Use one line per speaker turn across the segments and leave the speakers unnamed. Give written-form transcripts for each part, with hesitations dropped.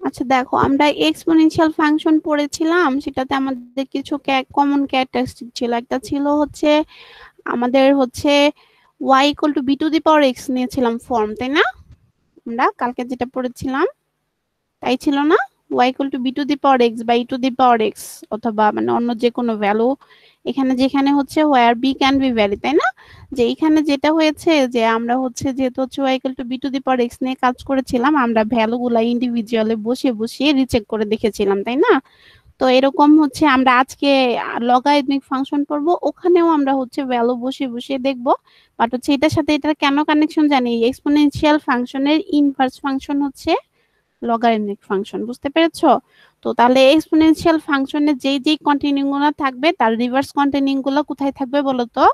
আচ্ছা দেখো, আমরা এক্সপোনেনশিয়াল ফাংশন পড়েছিলাম, সেটাতে আমাদের কিছু কমন ক্যারেক্টারিস্টিক ছিল। একটা ছিল হচ্ছে আমাদের হচ্ছে y equal to b to the power x নিয়েছিলাম ফর্ম, তাই না? আমরা কালকে যেটা পড়েছিলাম তাই ছিল না? y equal to b to the power x বা e to the power x, অথবা মানে অন্য যে কোনো ভ্যালু, এখানে যেখানে হচ্ছে where b can be value, তাই না? যে এখানে যেটা হয়েছে যে আমরা হচ্ছে যেহেতু হচ্ছে y equal to b to the power x নিয়ে কাজ করেছিলাম, আমরা ভ্যালু গুলা ইন্ডিভিজুয়ালি বসিয়ে বসিয়ে রিচেক করে দেখেছিলাম, তাই না? তো এরকম হচ্ছে আমরা আজকে লগারিদমিক ফাংশন পড়বো, ওখানেও আমরা হচ্ছে ভ্যালু বসিয়ে বসিয়ে দেখবো। বাট হচ্ছে এটার সাথে এটার কেন কানেকশন জানি, এক্সপোনেনশিয়াল ফাংশনের ইনভার্স ফাংশন হচ্ছে লগারিদমিক ফাংশন, বুঝতে পেরেছো? তো তাহলে এক্সপোনেনশিয়াল ফাংশনের যেই যেই কন্টিনিউ গুলো থাকবে তার রিভার্স কন্টিনিউ গুলো কোথায় থাকবে বলো তো?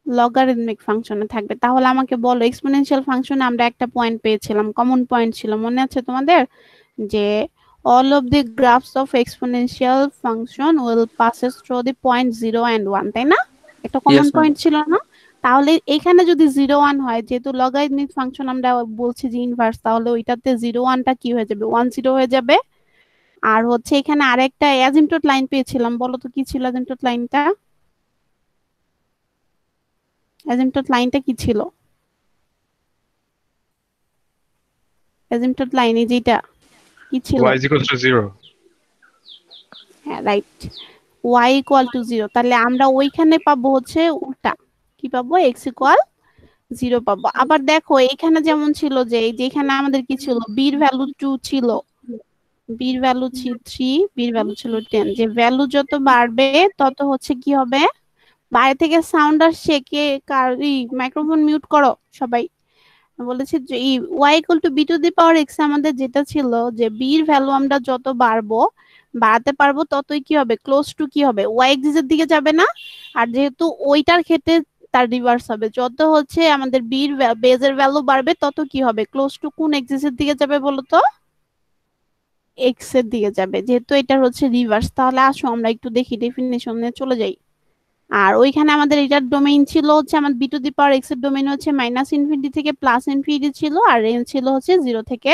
লগারিদমিক ফাংশনে থাকবে। তাহলে আমাকে বলো, এক্সপোনেনশিয়াল ফাংশনে আমরা একটা পয়েন্ট পেয়েছিলাম, কমন পয়েন্ট ছিল, মনে আছে তোমাদের? যে all of the graphs of exponential function will passes through the point 0 and 1, তাই না? একটা কমন
ইয়েস ম্যাম।
পয়েন্ট ছিল না? তাহলে এখানে যদি 0 1 হয়, যেহেতু লগারিদমিক ফাংশন আমরা বলছি যে ইনভার্স, তাহলে ওইটাতে 0 1টা কি হয়ে যাবে? 1 0 হয়ে যাবে। আর হচ্ছে এখানে আরেকটা অ্যাজিমটোট লাইন পেয়েছিলাম, বলো তো কি ছিল অ্যাজিমটোট লাইনটা? অ্যাজিমটোট লাইনটা কি ছিল? অ্যাজিমটোট লাইনে যেটা কি ছিল?
y is equals to 0.
হ্যাঁ, রাইট। y ইকুয়াল টু 0, তাহলে আমরা ওইখানে পাবো হচ্ছে উল্টা, কি পাবো? x ইকুয়াল 0 পাবো। আবার দেখো এখানে যেমন ছিল যে যেখানে আমাদের কি ছিল, বির ভ্যালু 2 ছিল, বির ভ্যালু 3, বির ভ্যালু ছিল 10, যে ভ্যালু যত বাড়বে তত হচ্ছে কি হবে? বাইরে থেকে সাউন্ড আসছে, কে কার মাইক্রোফোন মিউট করো সবাই। বলেছে যে y equal to b to the power x, আমাদের যেটা ছিল যে বির ভ্যালু আমরা যত বাড়াতে পারবো ততই কি হবে? ক্লোজ টু কি হবে? y এক্সিস এর দিকে যাবে না? আর যেহেতু ওইটার ক্ষেত্রে তার রিভার্স হবে, যত হচ্ছে আমাদের বির বেজের ভ্যালু বাড়বে তত কি হবে? ক্লোজ টু কোন এক্সিস এর দিকে যাবে বলো তো? এক্স এর দিকে যাবে, যেহেতু এটার হচ্ছে রিভার্স। তাহলে আসো আমরা একটু দেখি, ডেফিনেশনে চলে যাই। আর ওইখানে আমাদের এটার ডোমেইন ছিল হচ্ছে, আমাদের b to the power x এর ডোমেইন হচ্ছে মাইনাস ইনফিনিটি থেকে প্লাস ইনফিনিটি ছিল, আর রেঞ্জ ছিল হচ্ছে 0 থেকে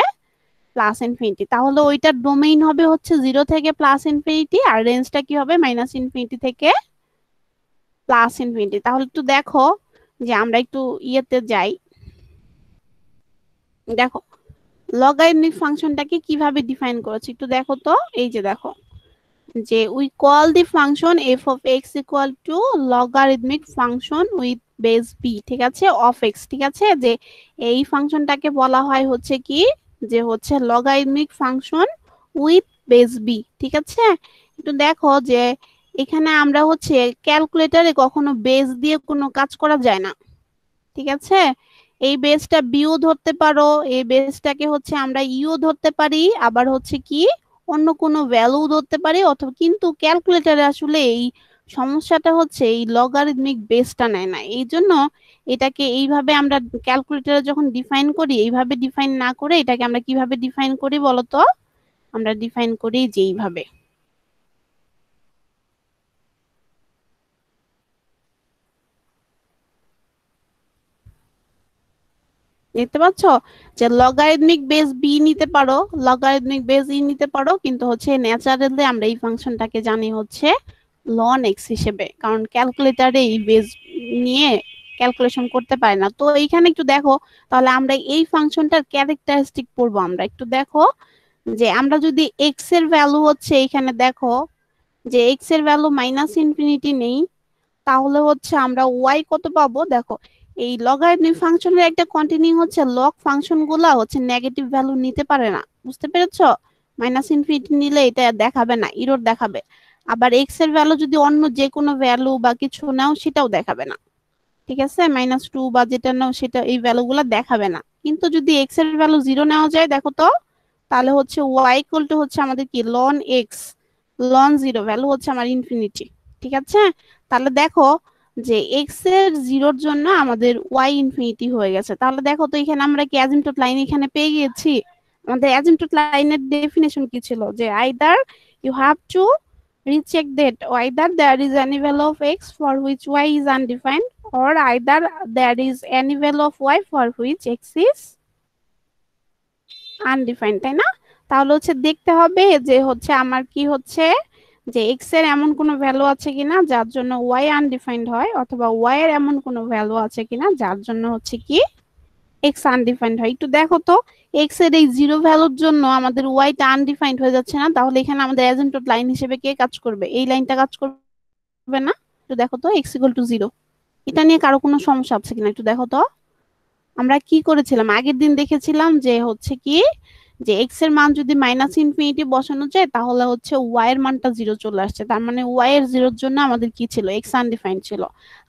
প্লাস ইনফিনিটি। তাহলে ওইটার ডোমেইন হবে হচ্ছে 0 থেকে প্লাস ইনফিনিটি, আর রেঞ্জটা কি হবে? মাইনাস ইনফিনিটি থেকে প্লাস ইনফিনিটি। তাহলে একটু দেখো যে আমরা একটু ইয়েতে যাই, দেখো লগারিদমিক ফাংশনটাকে কিভাবে ডিফাইন করেছি একটু দেখো তো। এই যে দেখো, যে we call the function f of x equal to logarithmic function with base b, ঠিক আছে, অফ এক্স, ঠিক আছে। যে এই ফাংশনটাকে বলা হয় হচ্ছে কি, যে হচ্ছে logarithmic function with base b, ঠিক আছে। একটু দেখো যে এখানে আমরা হচ্ছে ক্যালকুলেটরে কখনো বেস দিয়ে কোনো কাজ করা যায় না, ঠিক আছে। এই বেসটা বিও ধরতে পারো, এই বেসটাকে হচ্ছে আমরা ইও ধরতে পারি, আবার হচ্ছে কি অন্য কোনো ভ্যালু ধরতে পারি, অথবা কিন্তু ক্যালকুলেটরে আসলে এই সমস্যাটা হচ্ছে এই লগারিদমিক বেসটা নেয় না, এই জন্য এটাকে এইভাবে আমরা ক্যালকুলেটরে যখন ডিফাইন করি এইভাবে ডিফাইন না করে এটাকে আমরা কিভাবে ডিফাইন করি বলতো? আমরা ডিফাইন করি যে এইভাবে, দেখতে পাচ্ছ? যে লগারিদমিক বেস বি নিতে পারো, লগারিদমিক বেস ই নিতে পারো, কিন্তু হচ্ছে ন্যাচারালি আমরা এই ফাংশনটাকে জানি হচ্ছে লন এক্স হিসেবে, কারণ ক্যালকুলেটারে এই বেস নিয়ে ক্যালকুলেশন করতে পারে না। তো এইখানে একটু দেখো, তাহলে আমরা এই ফাংশনটার ক্যারেক্টারিস্টিক পড়বো। আমরা একটু দেখো যে আমরা যদি এক্স এর ভ্যালু হচ্ছে, এখানে দেখো যে এক্স এর ভ্যালু মাইনাস ইনফিনিটি নেই, তাহলে হচ্ছে আমরা ওয়াই কত পাবো? দেখো এই লগারিদমিক ফাংশনের একটা কন্টিনিউ হচ্ছে লগ ফাংশন গুলা হচ্ছে নেগেটিভ ভ্যালু নিতে পারে না, বুঝতে পেরেছো? মাইনাস ইনফিনিটি নিলে এটা দেখাবে না, ইরর দেখাবে। আবার এক্স এর ভ্যালু যদি অন্য যে কোনো ভ্যালু বা কিছু নাও সেটাও দেখাবে না, ঠিক আছে। -2 বা যেটা নাও সেটা এই ভ্যালু গুলা দেখাবে না। কিন্তু যদি এক্স এর ভ্যালু 0 নেওয়া যায়, দেখো তো, তাহলে হচ্ছে ওয়াই ইকুয়াল টু হচ্ছে আমাদের কি লন এক্স, লন 0 ভ্যালু হচ্ছে আমার ইনফিনিটি, ঠিক আছে। তাহলে দেখো যে এক্স এর 0-র জন্য আমাদের ওয়াই ইনফিনিটি হয়ে গেছে। তাহলে দেখো তো এখানে আমরা কি অ্যাজিমটোট লাইন এখানে পেয়ে গেছি? আমাদের অ্যাজিমটোট লাইনের ডেফিনেশন কি ছিল? যে either you have to recheck that either there is any value of x for which y is undefined, or either there is any value of y for which x is undefined, তাই না? তাহলে হচ্ছে দেখতে হবে যে হচ্ছে আমার কি হচ্ছে, যে এক্স এর এমন কোনো ভ্যালু আছে কিনা যার জন্য ওয়াই আনডিফাইন্ড হয়, অথবা ওয়াই এর এমন কোনো ভ্যালু আছে কিনা যার জন্য হচ্ছে কি এক্স আনডিফাইন্ড হয়। একটু দেখো তো, এক্স এর এই জিরো ভ্যালুর জন্য আমাদের ওয়াইটা আনডিফাইন্ড হয়ে যাচ্ছে না? তাহলে এখানে আমাদের অ্যাজেম্পটেড লাইন হিসেবে কে কাজ করবে? এই লাইনটা কাজ করবে না? একটু দেখো তো, এক্স ইকুয়াল টু জিরো, এটা নিয়ে কারো কোনো সমস্যা আছে কিনা একটু দেখো তো। আমরা কি করেছিলাম আগের দিন, দেখেছিলাম যে হচ্ছে কি, যে এক্স এর মান যদি মাইনাস ইনফিনিটি বসানো যায় তাহলে হচ্ছে ওয়াই এর মানটা জিরো চলে আসছে, তার মানে ওয়াই এর জিরোর জন্য আমাদের কি ছিল, এক্স আনডিফাইন্ড ছিল।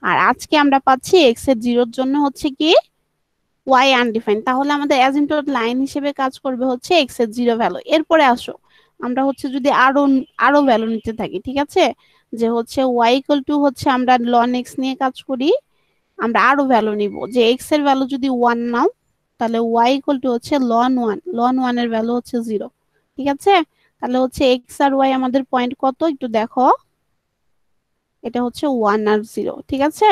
আর আজকে আমরা পাচ্ছি এক্স এর জিরোর জন্য হচ্ছে কি ওয়াই আনডিফাইন্ড। তাহলে আমাদের অ্যাজিমটোট লাইন হিসেবে কাজ করবে হচ্ছে এক্স এর জিরো ভ্যালু। এরপরে আসো, আমরা হচ্ছে যদি আরো আরো ভ্যালু নিতে থাকি, ঠিক আছে, যে হচ্ছে ওয়াই ইকুয়াল টু হচ্ছে আমরা লন এক্স নিয়ে কাজ করি, আমরা আরো ভ্যালু নিব, যে এক্স এর ভ্যালু যদি ওয়ান নাও তাহলে ওয়াই ইকুয়াল টু হচ্ছে লন ওয়ান, লন ওয়ান এর ভ্যালু হচ্ছে জিরো, ঠিক আছে? তাহলে হচ্ছে এক্স আর ওয়াই আমাদের পয়েন্ট কত একটু দেখো, এটা হচ্ছে ওয়ান আর জিরো, ঠিক আছে?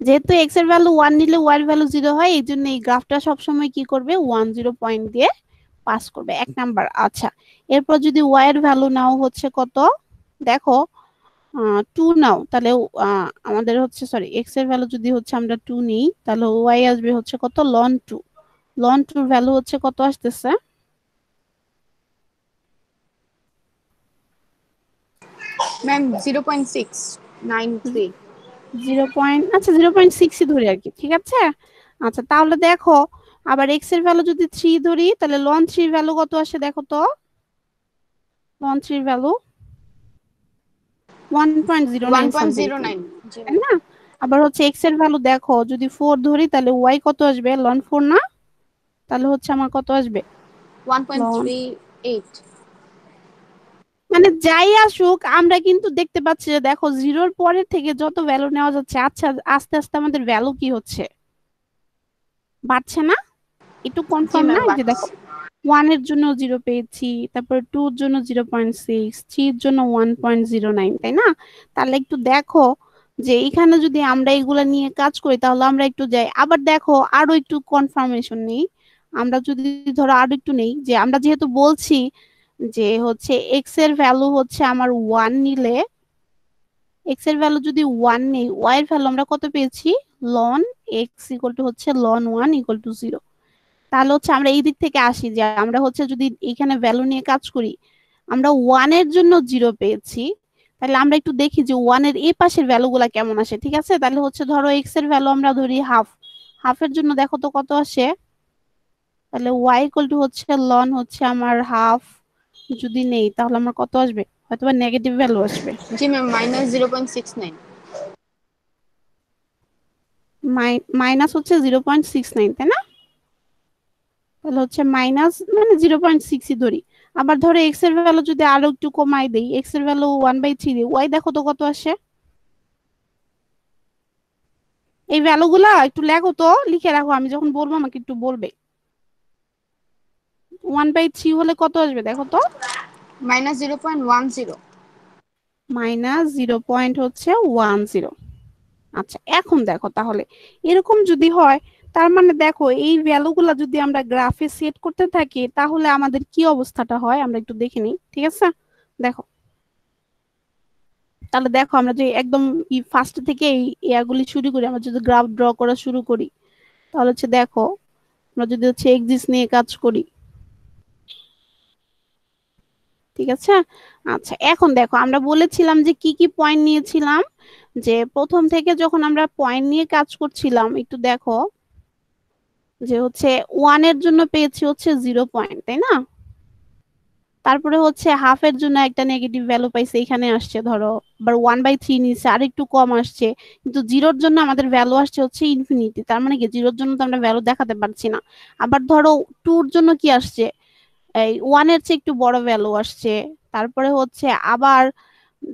যেহেতু এক্স এর ভ্যালু ওয়ান নিলে ওয়াই এর ভ্যালু জিরো হয়, এই জন্য এই গ্রাফটা সবসময় কি করবে, 1 0 পয়েন্ট দিয়ে পাস করবে, এক নাম্বার। আচ্ছা, এরপর যদি ওয়াই এর ভ্যালু নাও হচ্ছে কত, দেখো টু নাও, তাহলে আমাদের হচ্ছে সরি এক্স এর ভ্যালু যদি হচ্ছে আমরা টু নিই তাহলে ওয়াই আসবে হচ্ছে কত, লন টু। লন টুর ভ্যালু হচ্ছে কত আসতেছে,
ম্যাম 0.693।
0. আচ্ছা 0.6ই ধরি আর কি, ঠিক আছে? আচ্ছা তাহলে দেখো, আবার এক্স এর ভ্যালু যদি থ্রি ধরি তাহলে লন থ্রির ভ্যালু কত আসে দেখো তো, লন থ্রির ভ্যালু 1.09 সামথিং,
1.09। জি
তাই
ম্যাম।
না? আবার হচ্ছে এক্স এর ভ্যালু দেখো যদি ফোর ধরি তাহলে ওয়াই কত আসবে, লন ফোর না? তাহলে হচ্ছে আমার কত আসবে, লন,
1.38।
মানে যাই আসুক আমরা কিন্তু দেখতে পাচ্ছি যে দেখো জিরোর পরের থেকে যত ভ্যালু নেওয়া যাচ্ছে, আচ্ছা আস্তে আস্তে আমাদের ভ্যালু কি হচ্ছে, বাড়ছে না? একটু
জি
কনফার্ম না?
ম্যাম,
এই যে দেখো
বাড়ছে।
ওয়ান এর জন্য জিরো পেয়েছি, তারপর টু এর জন্য 0.6, থ্রির জন্য 1.09, তাই না? তাহলে একটু দেখো যে এখানে যদি আমরা এগুলা নিয়ে কাজ করি তাহলে আমরা একটু যাই, আবার দেখো আরো একটু কনফার্মেশন নেই। আমরা যদি ধরো আরো একটু নেই, যে আমরা যেহেতু বলছি যে হচ্ছে এক্স এর ভ্যালু হচ্ছে আমার ওয়ান নিলে, এক্স এর ভ্যালু যদি ওয়ান নেই, ওয়াই এর ভ্যালু আমরা কত পেয়েছি, লন এক্স ইকুয়াল টু হচ্ছে ln one equal to zero. তাহলে হচ্ছে আমরা এই দিক থেকে আসি, যে আমরা হচ্ছে যদি এখানে ভ্যালু নিয়ে কাজ করি, আমরা ওয়ান এর জন্য জিরো পেয়েছি, তাহলে আমরা একটু দেখি যে ওয়ান এর এই পাশের ভ্যালু গুলা কেমন আসে, ঠিক আছে? তাহলে হচ্ছে ধরো এক্স এর ভ্যালু আমরা ধরি হাফ, হাফের জন্য দেখো তো কত আসে, তাহলে ওয়াই ইকুয়াল টু হচ্ছে লন হচ্ছে আমার হাফ যদি নেই তাহলে আমার কত আসবে, হয়তো বা নেগেটিভ ভ্যালু আসবে,
জি ম্যাম, -0.69।
মাইনাস হচ্ছে 0.69, তাই না? তাহলে হচ্ছে মাইনাস মানে 0.6ই ধরি। আবার ধরো এক্স এর ভ্যালু যদি আরো একটু কমাই দেই, এক্স এর ভ্যালু 1/3 দিই, ওয়াই দেখো তো কত আসে। এই ভ্যালু গুলা একটু লেখো তো, লিখে রাখো, আমি যখন বলবো আমাকে একটু বলবে। 1/3 হলে কত আসবে দেখো তো,
-0.10।
-0.10। আচ্ছা এখন দেখো তাহলে এরকম যদি হয়, তার মানে দেখো এই ভ্যালু গুলা যদি আমরা গ্রাফে সেট করতে থাকি তাহলে আমাদের কি অবস্থাটা হয় আমরা একটু দেখে নিই, ঠিক আছে? দেখো, তাহলে দেখো আমরা যে একদম ফার্স্ট থেকে এই ইয়াগুলি শুরু করি, আমরা যদি গ্রাফ ড্র করা শুরু করি তাহলে হচ্ছে দেখো, আমরা যদি হচ্ছে এক্সিস নিয়ে কাজ করি, ঠিক আছে? আচ্ছা এখন দেখো আমরা বলেছিলাম যে কি কি পয়েন্ট নিয়েছিলাম, যে প্রথম থেকে যখন আমরা পয়েন্ট নিয়ে কাজ করছিলাম একটু দেখো, যে হচ্ছে ওয়ান এর জন্য পেয়েছি হচ্ছে 0 পয়েন্ট, তাই না? তারপরে হচ্ছে হাফ এর জন্য একটা নেগেটিভ ভ্যালু পাইছে, এখানে আসছে ধরো, আবার 1/3 নিচে আর একটু কম আসছে, কিন্তু জিরোর জন্য আমাদের ভ্যালু আসছে হচ্ছে ইনফিনিটি, তার মানে কি জিরোর জন্য তো আমরা ভ্যালু দেখাতে পারছি না। আবার ধরো টুর জন্য কি আসছে, এই ওয়ান এর চেয়ে একটু বড় ভ্যালু আসছে। তারপরে হচ্ছে আবার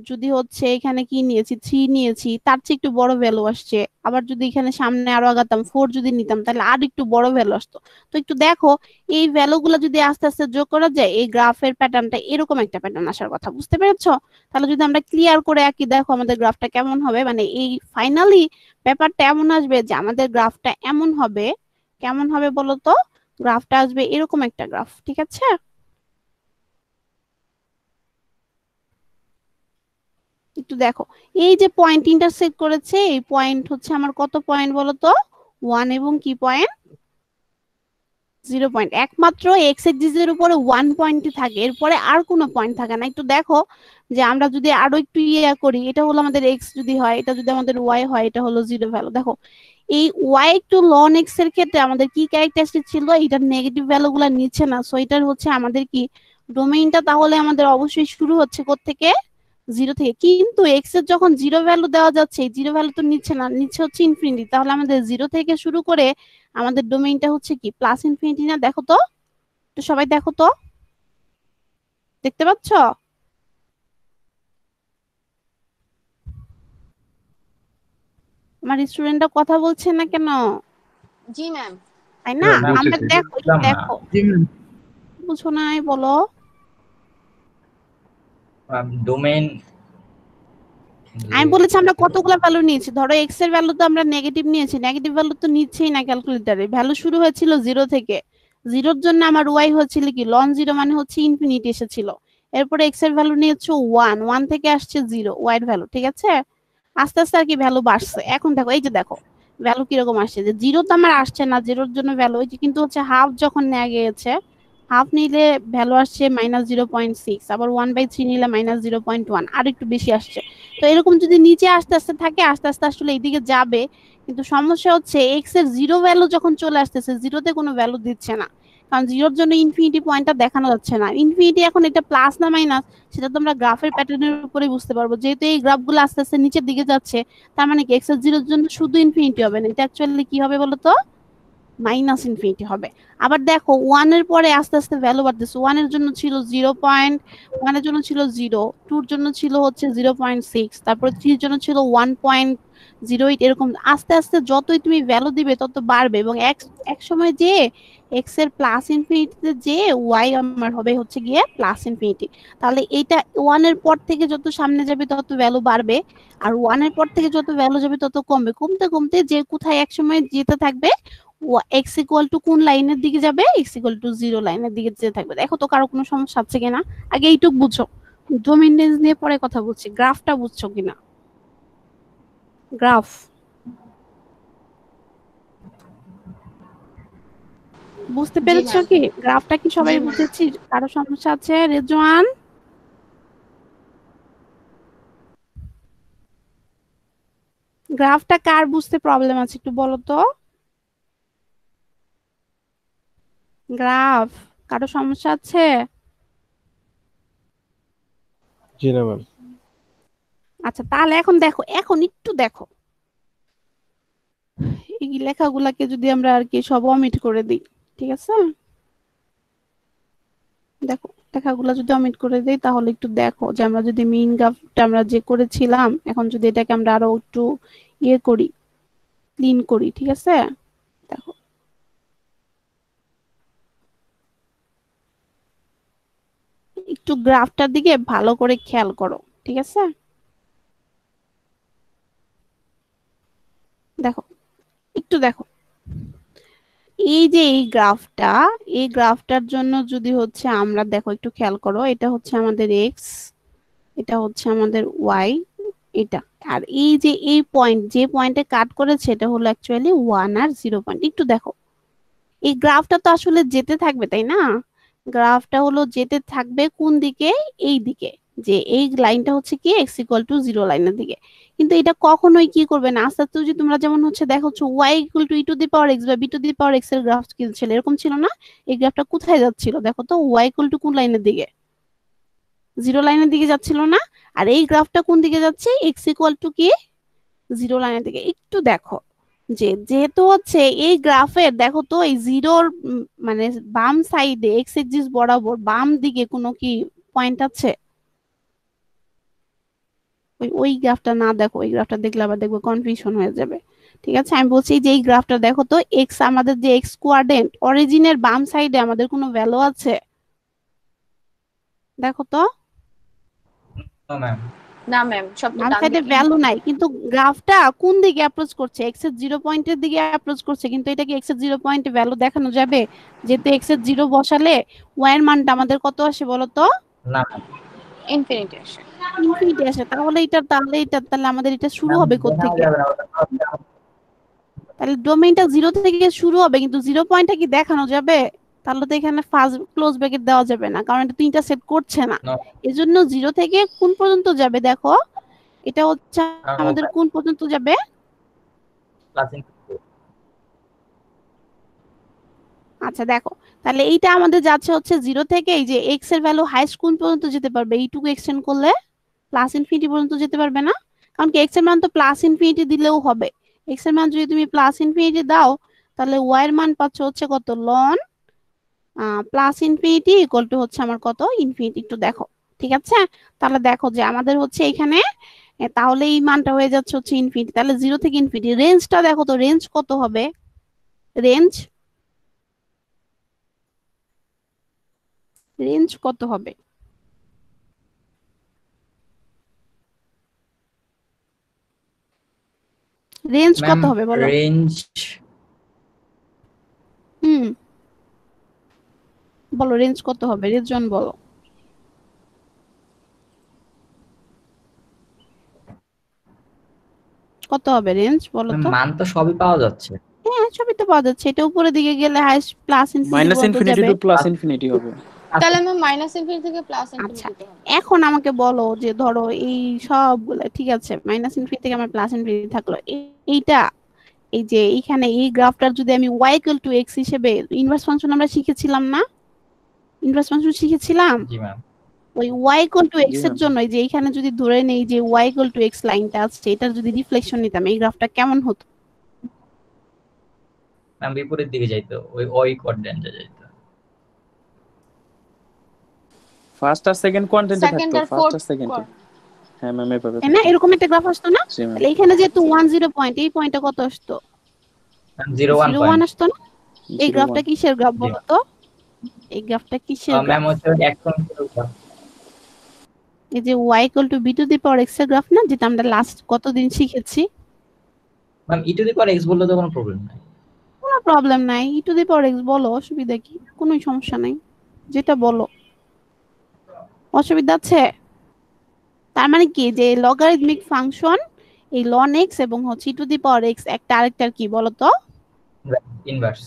যদি হচ্ছে এখানে কি নিয়েছি, থ্রি নিয়েছি, তার চেয়ে একটু বড় ভ্যালু আসছে। আবার যদি এখানে সামনে আরো আগাতাম, ফোর যদি নিতাম তাহলে আর একটু বড় ভ্যালু আসতো। তো একটু দেখো এই ভ্যালু গুলো যদি আস্তে আস্তে যোগ করা যায় এই গ্রাফের প্যাটার্নটা এরকম একটা প্যাটার্ন আসার কথা, বুঝতে পেরেছো? তাহলে যদি আমরা ক্লিয়ার করে আঁকি দেখো আমাদের গ্রাফটা কেমন হবে, মানে এই ফাইনালি ব্যাপারটা এমন আসবে যে আমাদের গ্রাফটা এমন হবে, কেমন হবে বলো তো, গ্রাফটা আসবে এরকম একটা গ্রাফ, ঠিক আছে? একটু দেখো, এই যে পয়েন্ট ইন্টারসেক্ট করেছে, এই পয়েন্ট হচ্ছে আমার কত পয়েন্ট বলো তো? 1 এবং কি পয়েন্ট? 0 পয়েন্ট। একমাত্র এক্স এক্সিস এর উপরে 1 পয়েন্টই থাকে, এরপরে আর কোনো পয়েন্ট থাকে না। একটু দেখো যে আমরা যদি আরো একটু ইয়ে করি, এটা হলো আমাদের এক্স যদি হয়, এটা যদি আমাদের ওয়াই হয়, এটা হলো জিরো ভ্যালু। দেখো এই ওয়াই টু লন এক্স এর ক্ষেত্রে আমাদের কি ক্যারেক্টারিস্টিক ছিল, এটার নেগেটিভ ভ্যালু গুলা নিচ্ছে না, সো এটার হচ্ছে আমাদের কি ডোমেইনটা তাহলে আমাদের অবশ্যই শুরু হচ্ছে কোত্থেকে? জিরো থেকে। কিন্তু এক্স এর যখন জিরো ভ্যালু দেওয়া যাচ্ছে, জিরো ভ্যালু তো নিচ্ছে না, নিচ্ছে হচ্ছে ইনফিনিটি, তাহলে আমাদের জিরো থেকে শুরু করে আমাদের ডোমেইনটা হচ্ছে কি প্লাস ইনফিনিটি না? দেখো তো, তো সবাই দেখো তো, দেখতে পাচ্ছ? আমার স্টুডেন্টরা কথা বলছে না কেন?
জি ম্যাম।
তাই
জি
না?
ম্যাম
আমরা
বলতেছি,
দেখো, একটু
বুঝলাম না।
দেখো, বুঝো নাই বলো।
ডোমেইন
আমি বলেছি আমরা কতগুলো ভ্যালু নিয়েছি, ধরো এক্স এর ভ্যালু তো আমরা নেগেটিভ নিয়েছি, নেগেটিভ ভ্যালু তো নিচ্ছেই না ক্যালকুলেটরে, ভ্যালু শুরু হয়েছিল জিরো থেকে, জিরোর জন্য আমার ওয়াই হচ্ছিল কি লন জিরো, মানে হচ্ছে ইনফিনিটি এসেছিল। এরপরে এক্স এর ভ্যালু নিয়েছো ওয়ান, ওয়ান থেকে আসছে জিরো ওয়াই এর ভ্যালু, ঠিক আছে? আস্তে আস্তে আর কি ভ্যালু বাড়ছে। এখন দেখো, এই যে দেখো ভ্যালু কিরকম আসছে, যে জিরো তো আমার আসছে না, জিরোর জন্য ভ্যালু ওই যে, কিন্তু হচ্ছে হাফ যখন নেওয়া গিয়েছে, হাফ নিলে ভ্যালু আসছে -0.6, আবার 1/3 নিলে -0.1, আর একটু বেশি আসছে। তো এরকম যদি নিচে আস্তে আস্তে থাকে, আস্তে আস্তে আসলে এইদিকে যাবে। কিন্তু সমস্যা হচ্ছে এক্স এর জিরো ভ্যালু যখন চলে আসতেছে, জিরোতে কোনো ভ্যালু দিচ্ছে না, কারণ জিরোর জন্য ইনফিনিটি পয়েন্টটা দেখানো যাচ্ছে না। ইনফিনিটি এখন এটা প্লাস না মাইনাস, সেটা তোমরা গ্রাফের প্যাটার্নের উপরেই বুঝতে পারবো, যেহেতু এই গ্রাফগুলো আস্তে আস্তে নিচের দিকে যাচ্ছে, তার মানে কি এক্স এর জিরোর জন্য শুধু ইনফিনিটি হবে না, এটা অ্যাকচুয়ালি কি হবে বলো তো? মাইনাস ইনফিনিটি হবে। আবার দেখো ওয়ান এর পরে আস্তে আস্তে ভ্যালু বাড়তেছে, ওয়ান এর জন্য ছিল 0.1 এর জন্য ছিল জিরো, টুর জন্য ছিল হচ্ছে 0.6, তারপরে থ্রির জন্য ছিল 1.08, এরকম আস্তে আস্তে যতই তুমি ভ্যালু দিবে তত বাড়বে, এবং এক এক সময় যে এক্স এর প্লাস ইনফিনিটিতে যে ওয়াই আমার হবে হচ্ছে গিয়ে প্লাস ইনফিনিটি। তাহলে এইটা ওয়ান এর পর থেকে যত সামনে যাবে তত ভ্যালু বাড়বে, আর ওয়ান এর পর থেকে যত ভ্যালু যাবে তত কমবে, কমতে কমতে যে কোথায় এক সময় যেতে থাকবে, এক্স ইকুয়াল টু কোন লাইনের দিকে যাবে? এক্স ইকুয়াল টু জিরো লাইনের দিকে যেতে থাকবে। দেখো তো কারো কোনো সমস্যা আছে কিনা, আগে এইটুক বুঝো। ডোমেইন রেঞ্জ নিয়ে পরে কথা বলছি, গ্রাফটা বুঝছো কিনা? গ্রাফ বুঝতে
জি
পেরেছো
ম্যাম।
কি? গ্রাফটা কি
জি
সবাই
ম্যাম।
বুঝেছি? কারো সমস্যা আছে? রেজওয়ান, গ্রাফটা কার বুঝতে প্রবলেম আছে একটু বলো তো? গ্রাফ কারো সমস্যা আছে?
জি না ম্যাম।
আচ্ছা তাহলে এখন দেখো, এখন একটু দেখো, এই লেখাগুলাকে যদি আমরা আর কি সব অমিট করে দিই, ঠিক আছে? দেখো লেখাগুলো যদি অমিট করে দেই, তাহলে একটু দেখো যে আমরা যদি মেইন গ্রাফটা আমরা যে করেছিলাম, এখন যদি এটাকে আমরা আরো একটু ইয়ে করি, ক্লিন করি, ঠিক আছে? দেখো একটু গ্রাফটার দিকে ভালো করে খেয়াল করো, ঠিক আছে? দেখো একটু দেখো, এই যে এই গ্রাফটা, এই গ্রাফটার জন্য যদি হচ্ছে আমরা দেখো একটু খেয়াল করো, এটা হচ্ছে আমাদের এক্স, এটা হচ্ছে আমাদের ওয়াই, এটা, আর এই যে এই পয়েন্ট, যে পয়েন্টে কাট করেছে, এটা হলো অ্যাকচুয়ালি 1 আর 0 পয়েন্ট। একটু দেখো এই গ্রাফটা তো আসলে যেতে থাকবে, তাই না? গ্রাফটা হলো যেতে থাকবে কোন দিকে? এই দিকে, যে এই লাইনটা হচ্ছে কি এক্স ইকুয়াল টু জিরো লাইনের দিকে। কিন্তু এটা কখনোই কি করবে না, আস্তে আস্তে যদি তোমরা যেমন হচ্ছে দেখো y equal to e to the power x বা b to the power x এর গ্রাফ ছিল, এরকম ছিল না? এই গ্রাফটা কোথায় যাচ্ছিল দেখো তো, ওয়াই ইকুয়াল টু কোন লাইনের দিকে? জিরো লাইনের দিকে যাচ্ছিল না? আর এই গ্রাফটা কোন দিকে যাচ্ছে? এক্স ইকুয়াল টু কি জিরো লাইনের দিকে। একটু দেখো যে যেহেতু হচ্ছে এই গ্রাফের দেখো তো এই জিরোর মানে বাম সাইডে এক্স এক্সিস বরাবর বাম দিকে কোনো কি পয়েন্ট আছে? ওই ওই গ্রাফটা না, দেখো ওই গ্রাফটা দেখলে আবার দেখবো কনফিউশন হয়ে যাবে। ঠিক আছে, আমি বলছি যে এই গ্রাফটা দেখো তো, এক্স আমাদের যে এক্স কোয়ার্ডিনেট অরিজিনের বাম সাইডে আমাদের কোনো ভ্যালু আছে? দেখো তো।
ম্যাম।
না ম্যাম, সব তো
ডান
ডান
সাইডে
দিকে।
ভ্যালু নাই, কিন্তু গ্রাফটা কোন দিকে অ্যাপ্রোচ করছে? এক্স এর 0 পয়েন্টের দিকে অ্যাপ্রোচ করছে, কিন্তু এটা কি এক্স এর 0 পয়েন্টে ভ্যালু দেখানো যাবে? যেহেতু এক্স এর 0 বসালে ওয়াই এর মানটা আমাদের কত আসে বলো তো?
না
ইনফিনিটি আসে।
ইনফিনিটি আসে। তাহলে আমাদের এটা শুরু
ম্যাম,
হবে
দেখানো
কোত্থেকে?
যাবে না, ওটা তো
তাহলে ডোমেইনটা 0 থেকে শুরু হবে, কিন্তু 0 পয়েন্টটা কি দেখানো যাবে? তাহলে তো এখানে ফার্স্ট ক্লোজ ব্র্যাকেট দেওয়া যাবে না, কারণ এটা তিনটা সেট করছে না।
no,
এজন্য 0 থেকে কোন পর্যন্ত যাবে দেখো, এটা হচ্ছে
no,
আমাদের কোন পর্যন্ত যাবে?
plus infinity।
আচ্ছা দেখো, তাহলে এইটা আমাদের যাচ্ছে হচ্ছে 0 থেকে, এই যে এক্স এর ভ্যালু হাইস্ট কোন পর্যন্ত যেতে পারবে? এইটুকু এক্সটেন্ড করলে প্লাস ইনফিনিটি পর্যন্ত যেতে পারবে না? কারণ কি এক্স এর মান তো প্লাস ইনফিনিটি দিলেও হবে। এক্স এর মান যদি তুমি প্লাস ইনফিনিটি দাও, তাহলে ওয়াই এর মান পাচ্ছ হচ্ছে কত? Ln plus infinity equal to হচ্ছে আমার কত? ইনফিনিটি। একটু দেখো, ঠিক আছে? তাহলে দেখো যে আমাদের হচ্ছে এখানে তাহলে এই মানটা হয়ে যাচ্ছে হচ্ছে ইনফিনিটি। তাহলে 0 থেকে ইনফিনিটি রেঞ্জটা দেখো তো, রেঞ্জ কত হবে? রেঞ্জ রেঞ্জ কত হবে? রেঞ্জ
ম্যাম,
কত হবে বলো?
রেঞ্জ
হুম, বলো রেঞ্জ কত হবে? রেজন বলো। কত হবে রেঞ্জ বলো তো?
মান তো সবই পাওয়া যাচ্ছে।
হ্যাঁ, সবই তো পাওয়া যাচ্ছে। এটা উপরের দিকে গেলে হাইস্ট প্লাস ইনফিনিটি
মাইনাস
পর্যন্ত
ইনফিনিটি
যাবে।
টু প্লাস ইনফিনিটি হবে।
তাহলে ম্যাম মাইনাস ইনফিনিটি থেকে প্লাস
আচ্ছা,
ইনফিনিটিতে হবে।
এখন আমাকে বলো যে ধরো এই সবগুলো ঠিক আছে, মাইনাস ইনফিনিটি থেকে আমার প্লাস ইনফিনিটি থাকলো, এইটা এই যে এইখানে এই গ্রাফটার যদি আমি y ইকুয়াল টু x হিসেবে ইনভার্স ফাংশন আমরা শিখেছিলাম না? ইনভার্স ফাংশন শিখেছিলাম।
জি ম্যাম।
ওই y ইকুয়াল টু x
জি
এর
ম্যাম।
জন্য এই যে এখানে যদি ধরে নেই যে y ইকুয়াল টু x লাইনটা আছে, এটার যদি রিফ্লেকশন নিতাম, এই গ্রাফটা কেমন হতো?
ম্যাম, বিপরীত দিকে যাইতো, ওই কোয়াড্রেন্টে যাইতো।
ফার্স্ট আর সেকেন্ড কোয়াড্রেন্টে
সেকেন্ড
থাকতো,
আর
ফার্স্ট
ফোর্থ
আর সেকেন্ডে। হ্যাঁ ম্যাম, এভাবে
তাই না?
থাকতো।
এরকম একটা গ্রাফ আসতো না?
জি ম্যাম।
তাহলে এখানে যেহেতু 10 পয়েন্ট, এই পয়েন্টটা কত আসতো?
Ma'am, 0 1
0
point.
1 আসতো না? এই
0
গ্রাফটা
1।
কিসের গ্রাফ
জি
বলো তো? এই গ্রাফটা কিসের
ম্যাম,
গ্রাফ?
হচ্ছে এক্সপোনেনশিয়াল গ্রাফ।
এই যে y equal two b two the power x এর গ্রাফ না, যেটা আমরা লাস্ট কতদিন শিখেছি?
Ma'am, E to the power x বললে তো কোনো প্রবলেম নাই।
কোনো প্রবলেম নাই, ই টু দি পাওয়ার x বলো, অসুবিধা কি? কোনো সমস্যা নাই, যেটা বলো। অসুবিধা আছে? তার মানে কি যে লগারিদমিক ফাংশন এই ln x এবং হচ্ছে ই টু দি পাওয়ার x একটা আরেকটার কি বলো তো?
ইনভার্স।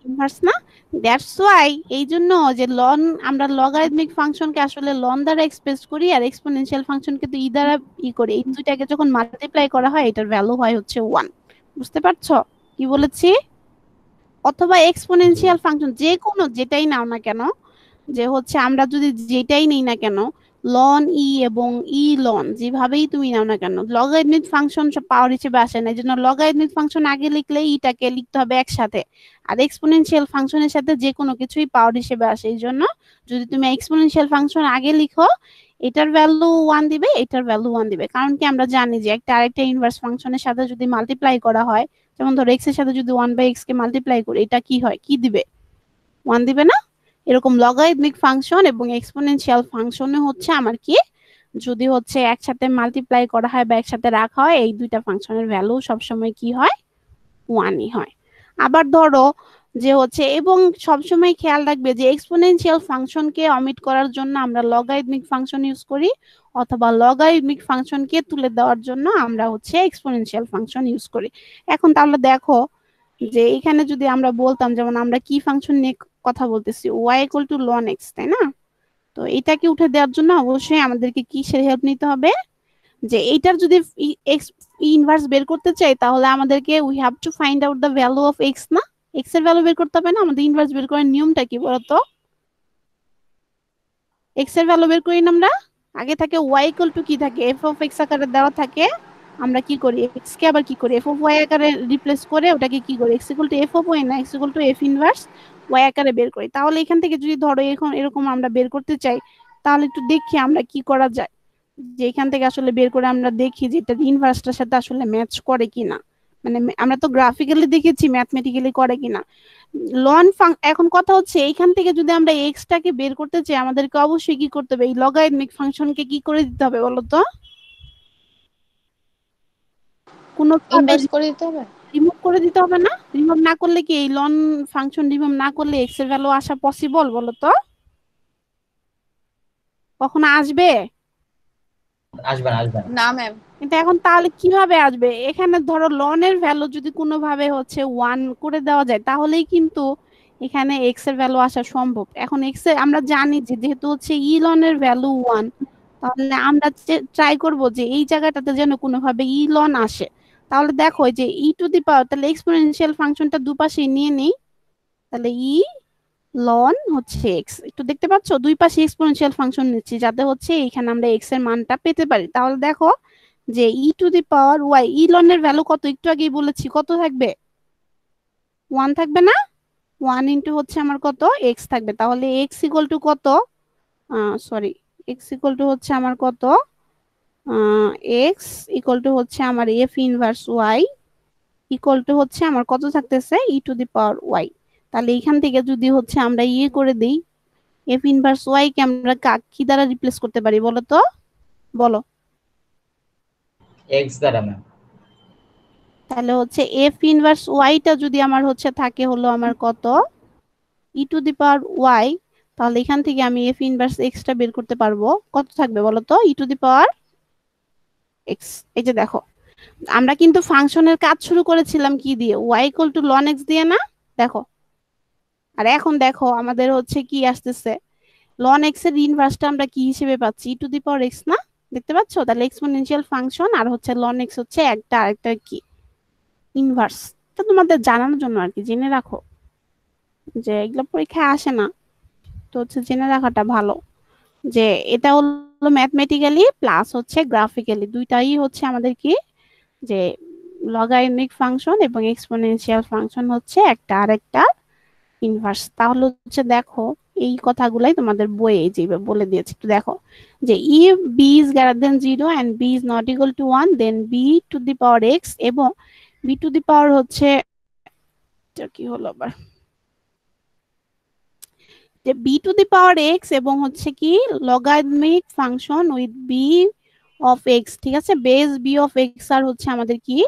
ইনভার্স না? দ্যাটস ওয়াই এই জন্য যে লন, আমরা লগারিদমিক ফাংশনকে আসলে লন দ্বারা এক্সপ্রেস করি, আর এক্সপোনেনশিয়াল ফাংশনকে তো ই দ্বারা করি। এই দুইটাকে যখন মাল্টিপ্লাই করা হয়, এটার ভ্যালু হয় হচ্ছে 1। বুঝতে পারছো কি বলেছি? অথবা এক্সপোনেনশিয়াল ফাংশন যে কোনো যেটাই নাও না কেন, যে হচ্ছে আমরা যদি যেটাই নেই না কেন, লন ই এবং ই লন যেভাবেই তুমি নাও না কেন, লগারিদমিক ফাংশন সব পাওয়ার হিসেবে আসে না। এই জন্য লগারিদমিক ফাংশন আগে লিখলে ইটাকে লিখতে হবে একসাথে, আর এক্সপোনেনশিয়াল ফাংশনের সাথে যে কোনো কিছুই পাওয়ার হিসেবে আসে। এই জন্য যদি তুমি এক্সপোনেনশিয়াল ফাংশন আগে লিখো, এটার ভ্যালু 1 দিবে, এটার ভ্যালু 1 দিবে। কারণ কি আমরা জানি যে একটা আরেকটা ইনভার্স ফাংশনের সাথে যদি মাল্টিপ্লাই করা হয়, যেমন ধরো এক্স এর সাথে যদি 1/x কে মাল্টিপ্লাই করি, এটা কি হয়? কি দিবে? 1 দিবে না? এরকম লগারিদমিক ফাংশন এবং এক্সপোনেনশিয়াল ফাংশনে হচ্ছে আমার কি, যদি হচ্ছে একসাথে মাল্টিপ্লাই করা হয় বা একসাথে রাখা হয়, এই দুইটা ফাংশনের ভ্যালু সবসময় কি হয়? 1ই হয়। আবার ধরো যে হচ্ছে, এবং সবসময় খেয়াল রাখবে যে এক্সপোনেনশিয়াল ফাংশনকে অমিট করার জন্য আমরা লগারিদমিক ফাংশন ইউজ করি, অথবা লগারিদমিক ফাংশনকে তুলে দেওয়ার জন্য আমরা হচ্ছে এক্সপোনেনশিয়াল ফাংশন ইউজ করি। এখন তাহলে দেখো যে এখানে যদি আমরা বলতাম, যেমন আমরা কি ফাংশন নিয়ে কথা বলতেছি, y equal to ln x, তাই না? তো এটাকে উঠে দেওয়ার জন্য অবশ্যই আমাদেরকে কিসের হেল্প নিতে হবে? যে এইটার যদি এক্স ইনভার্স বের করতে চাই, তাহলে আমাদেরকে we have to find out the value of x না? এক্স এর ভ্যালু বের করতে হবে না? আমাদের ইনভার্স বের করার নিয়মটা কি বলতো? এক্স এর ভ্যালু বের করি না আমরা, আগে থাকে y ইকুয়াল টু কি থাকে, f অফ x আকারে দেওয়া থাকে। আমরা কি করি, x কে আবার কি করি, f অফ y আকারে রিপ্লেস করে ওটাকে কি করি, x equal to f of y না, x equal to f inverse y আকারে বের করি। তাহলে এখান থেকে যদি ধরো এখন এরকম আমরা বের করতে চাই, তাহলে একটু দেখি আমরা কি করা যায়, যে এখান থেকে আসলে বের করে আমরা দেখি যে এটা ইনভার্সটার সাথে আসলে ম্যাচ করে কিনা। মানে আমরা তো গ্রাফিক্যালি দেখেছি, ম্যাথমেটিক্যালি করে কিনা। এখন কথা হচ্ছে এইখান থেকে যদি আমরা এক্স টাকে বের করতে চাই, আমাদেরকে অবশ্যই কি করতে হবে, এই লগারিদমিক ফাংশনকে কি করে দিতে হবে বলো তো? কোনোভাবে
ইনভার্স করে দিতে হবে।
রিমুভ করে দিতে হবে না? রিমুভ না করলে কি এই লন ফাংশন রিমুভ না করলে এক্স এর ভ্যালু আসা পসিবল বলো তো? কখনো আসবে?
আসবে না, আসবে না।
না ম্যাম।
কিন্তু এখন তাহলে কিভাবে আসবে? এখানে ধরো লনের ভ্যালু যদি কোনোভাবে হচ্ছে 1 করে দেওয়া যায় তাহলেই কিন্তু এখানে এক্স এর ভ্যালু আসা সম্ভব। এখন এক্স এর আমরা জানি যে যেহেতু হচ্ছে ই লনের ভ্যালু 1, তাহলে আমরা ট্রাই করব যে এই জায়গাটাতে যেন কোনোভাবে ই লন আসে। তাহলে দেখো এই যে ই টু দি পাওয়ার, তাহলে এক্সপোনেনশিয়াল ফাংশনটা দুপাশেই নিয়ে নেই, তাহলে ই লন হচ্ছে এক্স। একটু দেখতে পাচ্ছ দুই পাশে এক্সপোনেনশিয়াল ফাংশন নিচ্ছি যাতে হচ্ছে এখানে আমরা এক্স এর মানটা পেতে পারি। তাহলে দেখো যে e to the power y, e লনের ভ্যালু কত একটু আগেই বলেছি, কত থাকবে? 1 থাকবে না? 1 ইন্টু হচ্ছে আমার কত এক্স থাকবে। তাহলে এক্স ইকুয়াল টু কত, সরি, এক্স ইকুয়াল টু হচ্ছে আমার কত, এক্স ইকুয়াল টু হচ্ছে আমার f inverse y equal to হচ্ছে আমার কত থাকতেছে ই টু দি পাওয়ার ওয়াই। তাহলে এখান থেকে যদি হচ্ছে আমরা ইয়ে করে দিই, এফ ইনভার্স ওয়াই কে আমরা কি দ্বারা রিপ্লেস করতে পারি বলো তো? বলো।
এক্স দ্বারা ম্যাম।
তাহলে হচ্ছে এফ ইনভার্স ওয়াইটা যদি আমার হচ্ছে থাকে হলো আমার কত ই টু দি পাওয়ার ওয়াই, তাহলে এখান থেকে আমি এফ ইনভার্স এক্সটা বের করতে পারবো। কত থাকবে বলো তো ই টু দি পাওয়ার এক্স। এই যে দেখো আমরা কিন্তু ফাংশনের কাজ শুরু করেছিলাম কি দিয়ে, y equal to ln x দিয়ে না? দেখো, আর এখন দেখো আমাদের হচ্ছে কি আসতেছে, লন এক্স এর ইনভার্সটা আমরা কি হিসেবে পাচ্ছি, ই টু দি পাওয়ার এক্স না? দেখতে পাচ্ছ? তাহলে এক্সপোনেনশিয়াল ফাংশন আর হচ্ছে লন এক্স হচ্ছে একটা আরেকটা কি ইনভার্স। তো তোমাদের জানানোর জন্য আর কি, জেনে রাখো যে এগুলো পরীক্ষায় আসে না, তো হচ্ছে জেনে রাখাটা ভালো যে এটা হলো ম্যাথমেটিক্যালি প্লাস হচ্ছে গ্রাফিক্যালি দুইটাই হচ্ছে আমাদের কি, যে লগারিদমিক ফাংশন এবং এক্সপোনেনশিয়াল ফাংশন হচ্ছে একটা আরেকটা ইনভার্স। তাহলে হচ্ছে দেখো এই কথাগুলাই তোমাদের বইয়ে যেভাবে বলে দিয়েছে, একটু দেখো যে if b is greater than 0 and b is not equal to 1 then b to the power x এবং বি টু দি পাওয়ার হচ্ছে এটা কি হলো আবার, যে b to the power x এবং হচ্ছে কি logarithmic function with b of x, ঠিক আছে, বেস বি অফ এক্স আর হচ্ছে আমাদের কি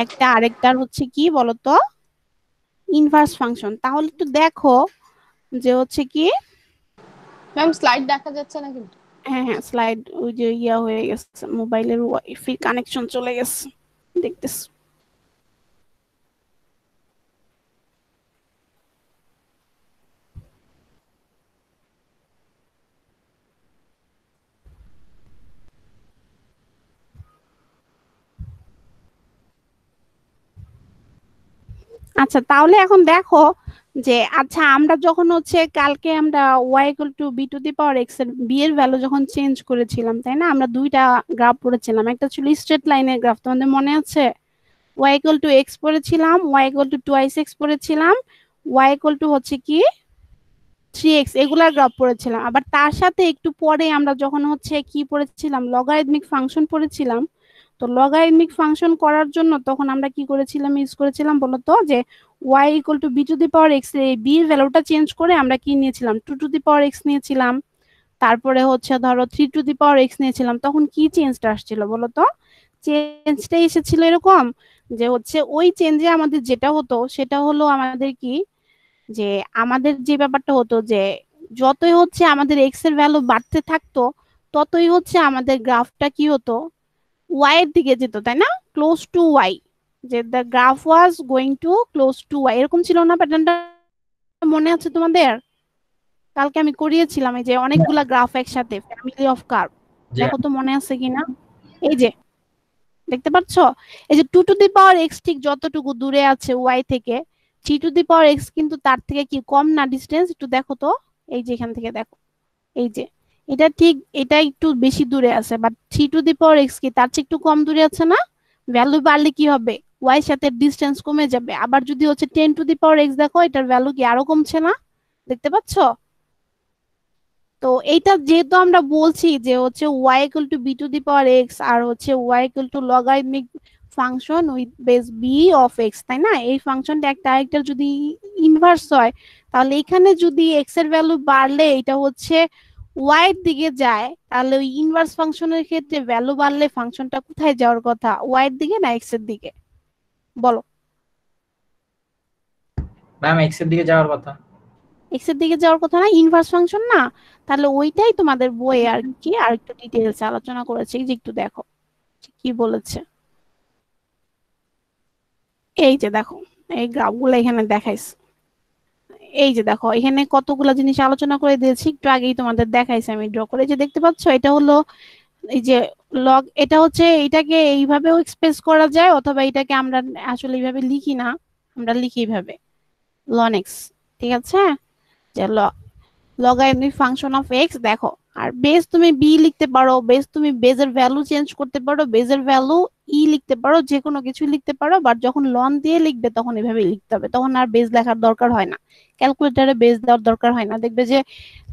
একটা আরেকটার হচ্ছে কি বলতো ইনভার্স ফাংশন। তাহলে একটু দেখো যে হচ্ছে কি,
ম্যাম স্লাইড দেখা যাচ্ছে না কিন্তু।
হ্যাঁ হ্যাঁ স্লাইড ওই যে ইয়া হয়ে গেছে, মোবাইলের ওয়াইফাই কানেকশন চলে গেছে, দেখতেছি। আচ্ছা তাহলে এখন দেখো যে আচ্ছা আমরা যখন হচ্ছে কালকে আমরা y equal to b to the power x এর বি এর ভ্যালু যখন চেঞ্জ করেছিলাম তাই না, আমরা দুইটা গ্রাফ পড়েছিলাম, একটা ছিল স্ট্রেট লাইনের গ্রাফ, তোমাদের মনে আছে? ওয়াই ইকুয়াল টু এক্স পড়েছিলাম, y equal to twice x পড়েছিলাম, ওয়াই ইকুয়াল টু হচ্ছে কি 3x, এগুলার গ্রাফ পড়েছিলাম। আবার তার সাথে একটু পরে আমরা যখন হচ্ছে কি পড়েছিলাম লগারিদমিক ফাংশন পড়েছিলাম, তো লগারিদমিক ফাংশন করার জন্য তখন আমরা কি করেছিলাম, ইউজ করেছিলাম বলতো যে y equal to b to the power x, এই বি এর ভ্যালুটা চেঞ্জ করে আমরা কি নিয়েছিলাম 2 টু দি পাওয়ার এক্স নিয়েছিলাম, তারপরে হচ্ছে ধরো 3 টু দি পাওয়ার এক্স নিয়েছিলাম। তখন কি চেঞ্জটা আসছিল বলতো? চেঞ্জটা এসেছিল এরকম যে হচ্ছে ওই চেঞ্জে আমাদের যেটা হতো সেটা হলো আমাদের কি, যে আমাদের যে ব্যাপারটা হতো যে যতই হচ্ছে আমাদের এক্স এর ভ্যালু বাড়তে থাকতো ততই হচ্ছে আমাদের গ্রাফটা কি হতো ওয়াই এর দিকে যেত, তাই না? ক্লোজ টু ওয়াই, যে the graph was going to close to y, এরকম ছিল না প্যাটার্নটা? মনে আছে তোমাদের? কালকে আমি করিয়েছিলাম এই যে অনেকগুলা গ্রাফ একসাথে, ফ্যামিলি অফ কার্ভ, দেখো তো মনে আছে কিনা। এই যে দেখতে পাচ্ছ এই যে 2 টু দি পাওয়ার এক্স ঠিক যতটুকু দূরে আছে ওয়াই থেকে, 3 টু দি পাওয়ার এক্স কিন্তু তার থেকে কি কম না ডিস্টেন্স? একটু দেখো তো, এই যে এখান থেকে দেখো, এই যে এটা ঠিক এটা একটু বেশি দূরে আছে, but 3 two the power x কি তার চেয়ে একটু কম দূরে আছে না? ভ্যালু বাড়লে কি হবে, ওয়াই সাথে ডিস্টেন্স কমে যাবে। আবার যদি হচ্ছে 10 টু দি পাওয়ার এক্স দেখো, এটার ভ্যালু কি আরো কমছে না? দেখতে পাচ্ছ? তো এইটা যেহেতু আমরা বলছি যে হচ্ছে y equal to b to the power x আর হচ্ছে y equal to logarithmic function with base b of x, তাই না? এই ফাংশনটা একটা আরেকটা যদি ইনভার্স হয় তাহলে এখানে যদি এক্স এর ভ্যালু বাড়লে এটা হচ্ছে ওয়াই এর দিকে যায়, তাহলে ওই ইনভার্স ফাংশনের ক্ষেত্রে ভ্যালু বাড়লে ফাংশনটা কোথায় যাওয়ার কথা, ওয়াই এর দিকে না এক্স এর দিকে? বলো।
ম্যাম এক্স এর দিকে যাওয়ার কথা।
এক্স এর দিকে যাওয়ার কথা না, ইনভার্স ফাংশন না? তাহলে ওইটাই তোমাদের বইয়ে আর কি আর একটু ডিটেইলস আলোচনা করেছে, এই যে একটু দেখো কি বলেছে। এই যে দেখো, এই গ্রাফগুলো এখানে দেখাইছে। এই যে দেখো এখানে কতগুলা জিনিস আলোচনা করে দিয়েছি, একটু আগেই তোমাদের দেখাইছে আমি ড্র করে, এই যে দেখতে পাচ্ছ এটা হলো এই যে লগ, এটা হচ্ছে এটাকে এইভাবেও এক্সপ্রেস করা যায়, অথবা এটাকে আমরা আসলে এইভাবে লিখি না, আমরা লিখি এইভাবে ln x। ঠিক আছে, যে লগারিদমিক ফাংশন অফ এক্স। দেখো, আর বেস তুমি বি লিখতে পারো, বেস তুমি বেজের ভ্যালু চেঞ্জ করতে পারো, বেজের ভ্যালু ই লিখতে পারো, যে কোনো কিছু লিখতে পারো, বাট যখন লন দিয়ে লিখবে তখন এভাবে লিখতে হবে, তখন আর বেজ লেখার দরকার হয় না, ক্যালকুলেটরে বেজ দেওয়ার দরকার হয় না। দেখবে যে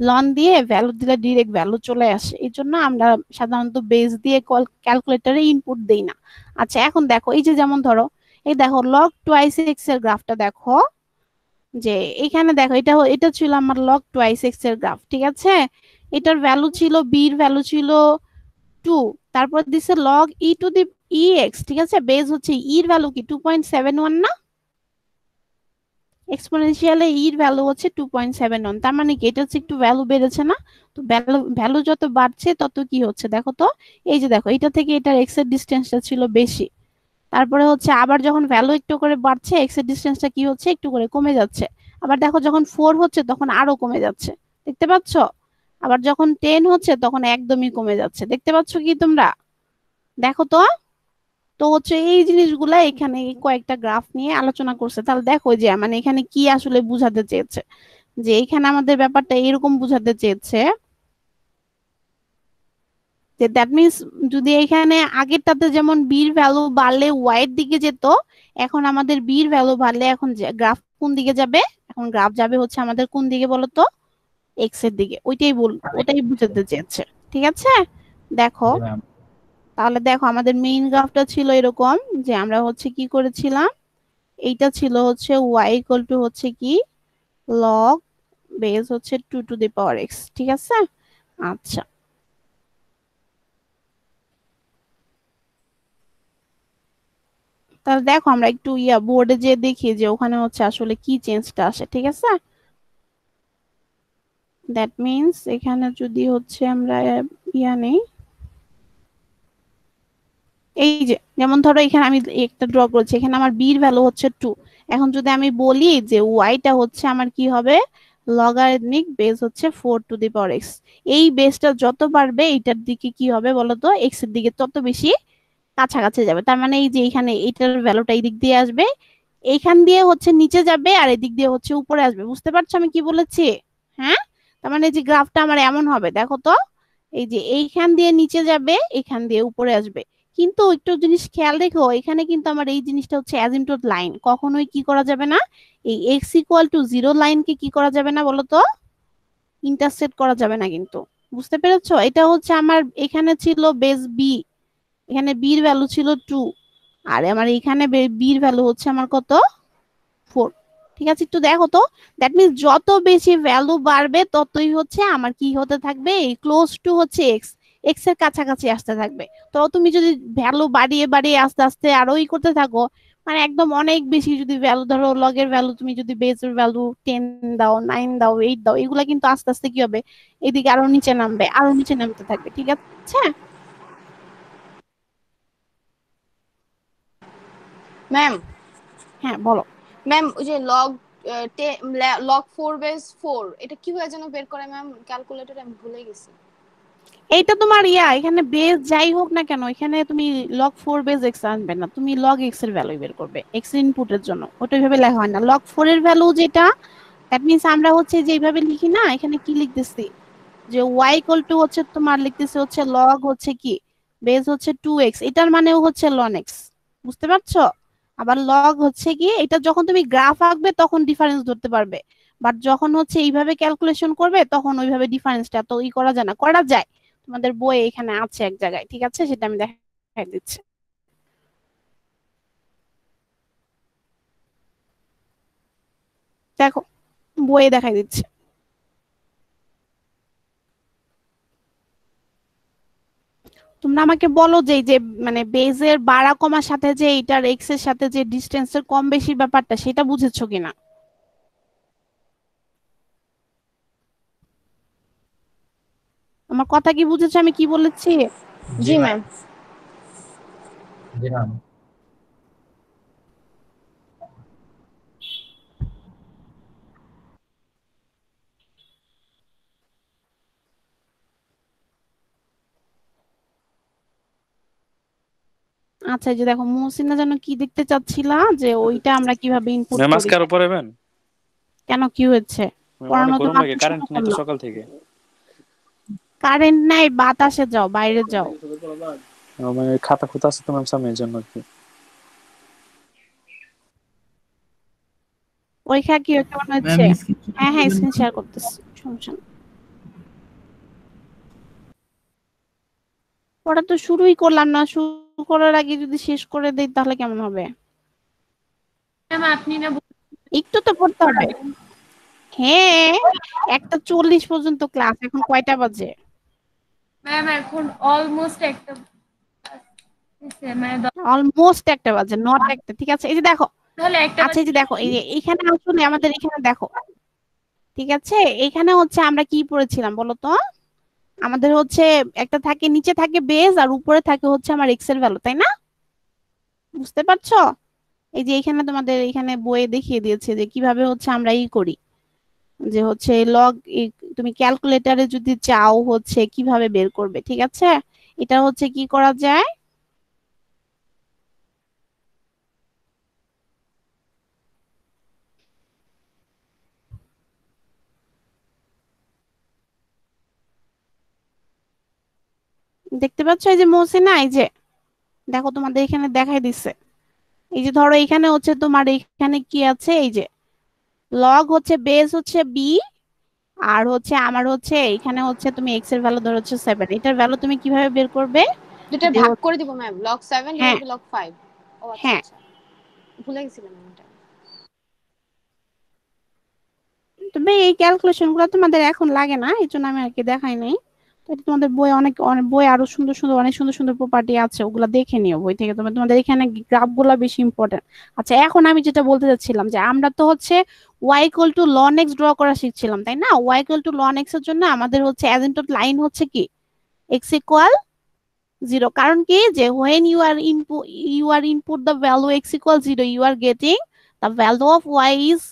লন দিয়ে ভ্যালু দিলে ডিরেক্ট ভ্যালু চলে আসে, এই জন্য আমরা সাধারণত বেজ দিয়ে ক্যালকুলেটরে ইনপুট দেই না। আচ্ছা এখন দেখো, এই যে যেমন ধরো, এই দেখো লগ টোয়াইস এক্স এর গ্রাফটা দেখো, যে এখানে দেখো এটা এটা ছিল আমার লগ টোয়াইস এক্স এর গ্রাফ। ঠিক আছে, এটার ভ্যালু ছিল, বির ভ্যালু ছিল 2, তারপর দিছে log E to the E x. ঠিক আছে, বেস হচ্ছে ইর ভ্যালু কি 2.71 না, এক্সপোনেনশিয়ালে ইর ভ্যালু হচ্ছে 2.71, তার মানে কি এটা হচ্ছে একটু ভ্যালু বেড়েছে না? তো ভ্যালু ভ্যালু যত বাড়ছে তত কি হচ্ছে দেখো তো, এই যে দেখো এটা থেকে এটার এক্স এর ডিসটেন্সটা ছিল বেশি, তারপরে হচ্ছে আবার যখন ভ্যালু একটু করে বাড়ছে এক্স এর ডিসটেন্সটা কি হচ্ছে, একটু করে কমে যাচ্ছে। আবার দেখো যখন 4 হচ্ছে তখন আরো কমে যাচ্ছে, দেখতে পাচ্ছ? আবার যখন 10 হচ্ছে তখন একদমই কমে যাচ্ছে, দেখতে পাচ্ছ কি তোমরা? দেখো তো। তো হচ্ছে এই জিনিসগুলা এখানে এই কয়েকটা গ্রাফ নিয়ে আলোচনা করছে, তাহলে দেখো যে মানে এখানে কি আসলে বুঝাতে চেয়েছে, যে এখানে আমাদের ব্যাপারটা এরকম বুঝাতে চেয়েছে যে দ্যাট মিন্স যদি এখানে আগেরটাতে যেমন বির ভ্যালু বাড়লে ওয়াই এর দিকে যেত, এখন আমাদের বির ভ্যালু বাড়লে এখন গ্রাফ কোন দিকে যাবে, এখন গ্রাফ যাবে হচ্ছে আমাদের কোন দিকে বলো তো, এক্স এর দিকে। ওইটাই ওটাই বুঝাতে চেয়েছে। ঠিক আছে, দেখো
জি ম্যাম।
তাহলে দেখো আমাদের মেইন গ্রাফটা ছিল এরকম, যে আমরা হচ্ছে কি করেছিলাম, এইটা ছিল হচ্ছে ওয়াই ইকুয়াল টু হচ্ছে কি লগ বেস হচ্ছে 2 টু দি পাওয়ার এক্স। ঠিক আছে, আচ্ছা তাহলে দেখো আমরা একটু বোর্ডে যে দেখি যে ওখানে হচ্ছে আসলে কি চেঞ্জটা আসে। ঠিক আছে, দ্যাট মিন্স এখানে যদি হচ্ছে আমরা নেই, এই যে যেমন ধরো এখানে আমি একটা ড্র করেছি, এখানে আমার বির ভ্যালু হচ্ছে 2, এখন যদি আমি বলি যে ওয়াইটা হচ্ছে আমার কি হবে, লগারিদমিক বেস হচ্ছে 4 টু দি পাওয়ার এক্স, এই বেসটা যত বাড়বে এইটার দিকে কি হবে বলতো, এক্স এর দিকে তত বেশি কাছাকাছি যাবে, তার মানে এই যে এখানে এইটার ভ্যালুটা এই দিক দিয়ে আসবে, এইখান দিয়ে হচ্ছে নিচে যাবে, আর এদিক দিয়ে হচ্ছে উপরে আসবে। বুঝতে পারছো আমি কি বলেছি? হ্যাঁ, তার মানে এই যে গ্রাফটা আমার এমন হবে, দেখো তো, এই যে এইখান দিয়ে নিচে যাবে, এইখান দিয়ে উপরে আসবে। কিন্তু একটু জিনিস খেয়াল রেখো, এখানে কিন্তু আমার এই জিনিসটা হচ্ছে অ্যাজিমটোট লাইন, কখনোই কি করা যাবে না, এই এক্স ইকুয়াল টু 0 লাইনকে কি করা যাবে না বলো তো, ইন্টারসেক্ট করা যাবে না কিন্তু। বুঝতে পেরেছো? এটা হচ্ছে আমার এখানে ছিল বেস বি, এখানে বির ভ্যালু ছিল 2, আর আমার এখানে বির ভ্যালু হচ্ছে আমার কত, 4। ঠিক আছে, একটু দেখো তো, দ্যাট মিন্স যত বেশি ভ্যালু বাড়বে ততই হচ্ছে আমার কি হতে থাকবে, ক্লোজ টু হচ্ছে এক্স, এক্স এর কাছাকাছি আসতে থাকবে। তো তুমি যদি ভ্যালু বাড়িয়ে বাড়িয়ে আস্তে আস্তে আরো করতে থাকো, মানে একদম অনেক বেশি যদি ভ্যালু ধরো, লগের ভ্যালু তুমি যদি বেসের ভ্যালু 10 দাও, 9 দাও, 8 দাও, এগুলা কিন্তু আস্তে আস্তে কি হবে, এদিকে আরো নিচে নামবে, আরো নিচে নামতে থাকবে। ঠিক আছে,
ম্যাম,
হ্যাঁ বলো।
ম্যাম ওই যে লগ 4/4 এটা কিভাবে যেন বের করে ম্যাম ক্যালকুলেটরে, আমি ভুলে গেছি।
এইটা তোমার এখানে বেস যাই হোক না কেন, এখানে তুমি লগ 4 বেস এক্স আনবে না, তুমি লগ এক্স এর ভ্যালু বের করবে এক্স ইনপুটের জন্য, ওটা ভাবে লেখা হয় না। লগ 4 এর ভ্যালু যেটা, দ্যাট মিন্স আমরা হচ্ছে যে এইভাবে লিখি না, এখানে কি লিখতেছি, যে ওয়াই ইকুয়াল টু হচ্ছে তোমার লিখতেছি হচ্ছে লগ হচ্ছে কি বেস হচ্ছে 2 এক্স, এটার মানেও হচ্ছে লন এক্স। বুঝতে পারছো? আবার লগ হচ্ছে কি, এটা যখন তুমি গ্রাফ আঁকবে তখন ডিফারেন্স ধরতে পারবে, বাট যখন হচ্ছে এইভাবে ক্যালকুলেশন করবে তখন ওইভাবে ডিফারেন্সটা তো করা যায় না, করা যায়, তোমাদের বই এখানে আছে এক জায়গায়। ঠিক আছে, সেটা আমি দেখাই দিচ্ছি। দেখো, বইয়ে দেখাই দিচ্ছে। তোমরা আমাকে বলো যে এই যে মানে বেজের বাড়া কমার সাথে যে এটার এক্স এর সাথে যে ডিস্টেন্সের কম বেশি ব্যাপারটা সেটা বুঝেছো কিনা? আমার কথা কি বুঝেছো আমি কি বলেছি?
জি ম্যাম।
জি ম্যাম।
আচ্ছা এই যে দেখো মহসিনা যেন কি দেখতে চাচ্ছিলা যে ওইটা আমরা কিভাবে ইনপুট
ম্যাম
করি।
আজকে আরো পড়াবেন?
কেন কি হয়েছে?
ম্যাম অনেক
পড়ানো তো
গরম লাগে,
মাত্র
কারেন্ট
শুরু
নেই তো
করলাম।
সকাল থেকে।
কারেন্ট নাই, বাতাসে যাও, বাইরে যাও।
মানে খাতা খুঁতা আছে তো ম্যাম সামনে, এই জন্য আর কি।
পরীক্ষা কি কেমন
ম্যাম
হচ্ছে?
স্ক্রিন
হ্যাঁ হ্যাঁ
করবেন
স্ক্রিন
তো?
শেয়ার করতেছি, সমস্যা নেই। পড়া তো শুরুই করলাম না, শুরু করার আগে যদি শেষ করে দেই তাহলে কেমন হবে?
ম্যাম আপনি না
একটু তো পড়তে হবে। হ্যাঁ 1:40 পর্যন্ত ক্লাস, এখন কয়টা বাজে?
ম্যাম এখন অলমোস্ট একটা বাজছে, মানে
অলমোস্ট 1টা বাজে, নট একটা। ঠিক আছে এই যে দেখো,
তাহলে একটা
আচ্ছা এই যে দেখো, এই যে এইখানে আসলে আমাদের এখানে দেখো, ঠিক আছে এখানে হচ্ছে আমরা কি পড়েছিলাম বলো তো? আমাদের হচ্ছে একটা থাকে, নিচে থাকে বেস আর উপরে থাকে হচ্ছে আমার এক্স এর ভ্যালু, তাই না? বুঝতে পারছো? এই যে এখানে তোমাদের এখানে বইয়ে দেখিয়ে দিয়েছে যে কিভাবে হচ্ছে আমরা ই করি, যে হচ্ছে লগ, তুমি ক্যালকুলেটরে যদি চাও হচ্ছে কিভাবে বের করবে, ঠিক আছে? এটা হচ্ছে কি করা যায়, দেখতে পাচ্ছ এই যে মহসিনা, এই যে দেখো তোমাদের এখানে দেখাই দিচ্ছে। এই যে ধরো এখানে হচ্ছে তোমার এখানে কি আছে, এই যে লগ হচ্ছে বেস হচ্ছে বি, আর হচ্ছে আমার হচ্ছে এখানে হচ্ছে তুমি এক্স এর ভ্যালু ধরো হচ্ছে 7, এটার ভ্যালু তুমি কিভাবে বের করবে?
দুটো
যে
ভাগ করে দিব ম্যাম, log 7
হ্যাঁ
ডিভাইড বাই log 5। ও আচ্ছা
হ্যাঁ,
আচ্ছা, ভুলে গেছিলাম আমি এটা।
তবে এই ক্যালকুলেশন গুলো তোমাদের এখন লাগে না, এই জন্য আমি আর কি দেখাই নাই। তো এটা তোমাদের বই অনেক অনেক বই আরো সুন্দর সুন্দর অনেক সুন্দর সুন্দর প্রপার্টি আছে, ওগুলা দেখে নিও বই থেকে। তোমাদের এখানে গ্রাফ গুলা বেশি ইম্পর্টেন্ট। আচ্ছা এখন আমি যেটা বলতে চাচ্ছিলাম যে আমরা তো হচ্ছে y equal to ln x draw করা শিখছিলাম, তাই না? y equal to ln x এর জন্য আমাদের হচ্ছে অ্যাজেন্টড লাইন হচ্ছে কি x ইকুয়াল 0, কারণ কি যে when you are input the value x equal 0 you are getting the value of y is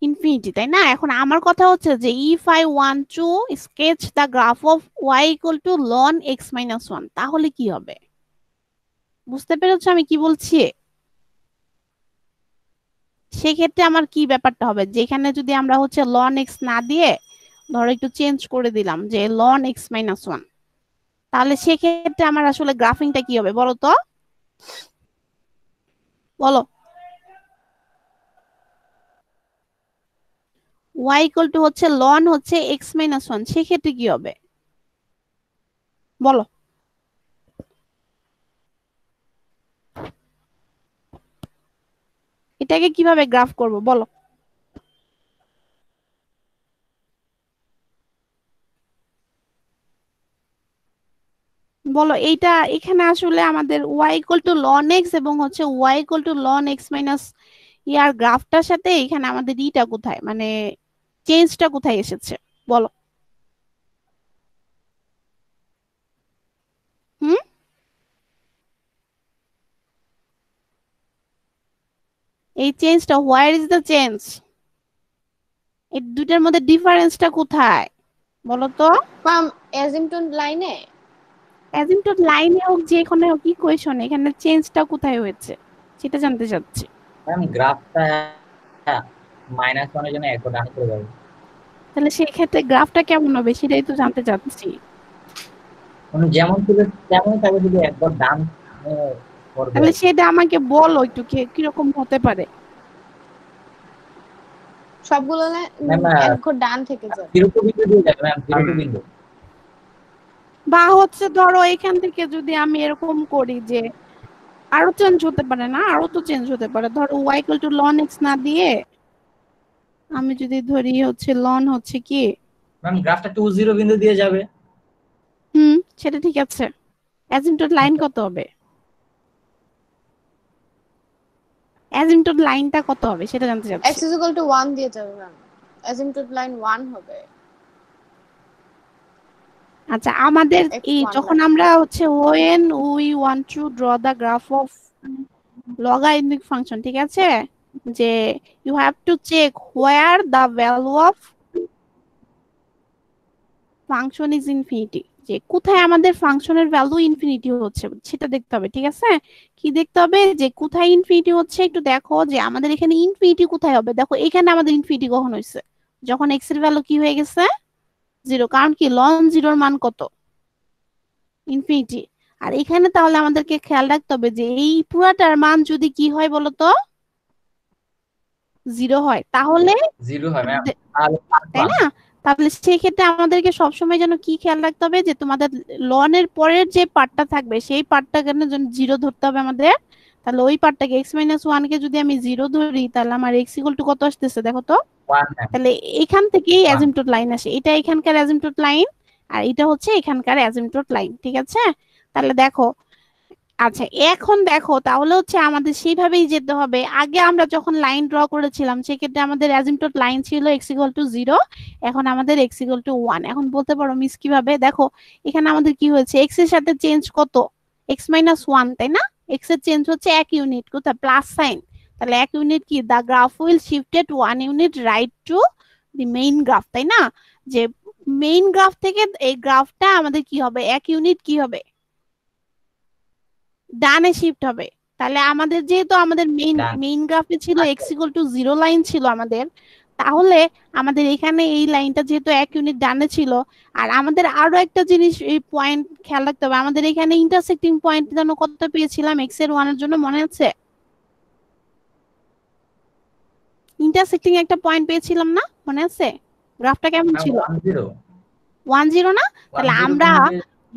infinity, তাই না? এখন আমার কথা হচ্ছে যে if I want to sketch the graph of y equal to ln x minus one, তাহলে কি হবে? বুঝতে পেরেছো আমি কি বলছি? সেক্ষেত্রে আমার কি ব্যাপারটা হবে, যেখানে যদি আমরা হচ্ছে লন এক্স না দিয়ে ধরো একটু চেঞ্জ করে দিলাম যে লন এক্স মাইনাস ওয়ান, তাহলে সেক্ষেত্রে আমার আসলে গ্রাফিংটা কি হবে বলো তো? বলো। ওয়াই ইকুয়াল টু হচ্ছে লন হচ্ছে এক্স মাইনাস ওয়ান, সেক্ষেত্রে কি হবে বলো? এটাকে কিভাবে গ্রাফ করব বলো? বলো এইটা, এখানে আসলে আমাদের y equal to ln x এবং হচ্ছে y equal to ln x minus ইয়ার গ্রাফটার সাথে এখানে আমাদের ইটা কোথায়, মানে চেঞ্জটা কোথায় এসেছে বলো? হুম, এই চেঞ্জটা, হোয়ার ইজ দ্য চেঞ্জ? এই দুইটার মধ্যে ডিফারেন্সটা কোথায় বলো তো?
ম্যাম অ্যাজিমটন লাইনে,
অ্যাজিমটড লাইনে হোক যেখানে হোক ইকুয়েশন, এখানে চেঞ্জটা কোথায় হয়েছে সেটা জানতে চাচ্ছি।
ম্যাম গ্রাফটা -1 এর জন্য একবার ডান করে যাবে।
তাহলে সেক্ষেত্রে গ্রাফটা কেমন হবে সেটাই তো জানতে চাচ্ছি।
মানে যেমন ছিল তেমনই থাকবে, যদি একবার ডান করবে।
তাহলে সেটা আমাকে বলো একটু কিরকম হতে পারে।
সবগুলো
ম্যাম
এক ঘর ডান থেকে যায়।
0 টু বিন্দু দিয়ে যাবে ম্যাম, 0 টু বিন্দু।
বা হচ্ছে ধরো এখান থেকে যদি আমি এরকম করি যে আরো চেঞ্জ হতে পারে না, আরো তো চেঞ্জ হতে পারে, ধরো y equal to ln x না দিয়ে আমি যদি ধরি হচ্ছে ln হচ্ছে কি,
ম্যাম গ্রাফটা 2 0 বিন্দু দিয়ে যাবে।
সেটা ঠিক আছে। অ্যাজিমটড লাইন কত হবে? অ্যাজিমটড লাইনটা কত হবে সেটা জানতে চাচ্ছি।
x is equal to 1 দিয়ে যাবে ম্যাম, asymptote line 1 হবে।
আচ্ছা, আমাদের এই
x1
যখন
line।
আমরা হচ্ছে when we want to draw the graph of logarithmic function, ঠিক আছে, যে you have to check where the value of function is infinity, যে কোথায় আমাদের ফাংশনের ভ্যালু ইনফিনিটি হচ্ছে সেটা দেখতে হবে, ঠিক আছে। কি দেখতে হবে? যে কোথায় ইনফিনিটি হচ্ছে একটু দেখো, যে আমাদের এখানে ইনফিনিটি কোথায় হবে। দেখো এখানে আমাদের ইনফিনিটি কখন হয়েছে? যখন x এর ভ্যালু কি হয়ে গেছে? 0। কারণ কি লন জিরোর মান কত? ইনফিনিটি। আর এখানে তাহলে আমাদেরকে খেয়াল রাখতে হবে যে এই পুরাটার মান যদি কি হয় বলতো? 0 হয়, তাহলে
0 হয় ম্যাম,
আমাদের-
তাহলে
তাই না? তাহলে সেই ক্ষেত্রে আমাদেরকে সবসময় যেন কি খেয়াল রাখতে হবে, যে তোমাদের লনের পরের যে পার্টটা থাকবে সেই পার্টটা কেন যেন 0 ধরতে হবে আমাদের। তাহলে ওই পার্টটাকে x-1 কে যদি আমি 0 ধরি, তাহলে আমার x ইকুয়াল টু কত আসতেছে দেখো তো।
1 ম্যাম।
তাহলে এখান থেকেই
1
অ্যাজিমটড লাইন আসে। এটা এখানকার অ্যাজিমটড লাইন, আর এটা হচ্ছে এখানকার অ্যাজিমটড লাইন, ঠিক আছে। তাহলে দেখো, আচ্ছা এখন দেখো তাহলে হচ্ছে আমাদের সেইভাবেই যেতে হবে। আগে আমরা যখন লাইন ড্র করেছিলাম সেক্ষেত্রে আমাদের অ্যাজিমটড লাইন ছিল x ইকুয়াল টু 0, এখন আমাদের x ইকুয়াল টু 1। এখন বলতে পারো মিস কিভাবে? দেখো এখানে আমাদের কি হয়েছে, x এর সাথে চেঞ্জ কত? x মাইনাস 1, তাই না? x এর চেঞ্জ হচ্ছে 1 ইউনিট, কোথায়? Plus sign. তাহলে 1 ইউনিট কি, the graph will shifted 1 unit right to the main graph, তাই না? যে মেইন গ্রাফ থেকে এই গ্রাফটা আমাদের কি হবে, 1 ইউনিট কি হবে, ডানে শিফট হবে। তাহলে আমাদের যেহেতু আমাদের
ডান।
মেইন গ্রাফে ছিল x ইকুয়াল টু 0 লাইন ছিল আমাদের, তাহলে আমাদের এখানে এই লাইনটা যেহেতু 1 ইউনিট ডানে ছিল। আর আমাদের আরো একটা জিনিস এই পয়েন্ট খেয়াল রাখতে হবে, আমাদের এখানে ইন্টারসেক্টিং পয়েন্ট যেন কত পেয়েছিলাম x এর 1 এর জন্য, মনে আছে? ইন্টারসেক্টিং একটা পয়েন্ট পেয়েছিলাম না, মনে আছে? গ্রাফটা কেমন ছিল?
1 0
1 0 না? তাহলে
1 0
আমরা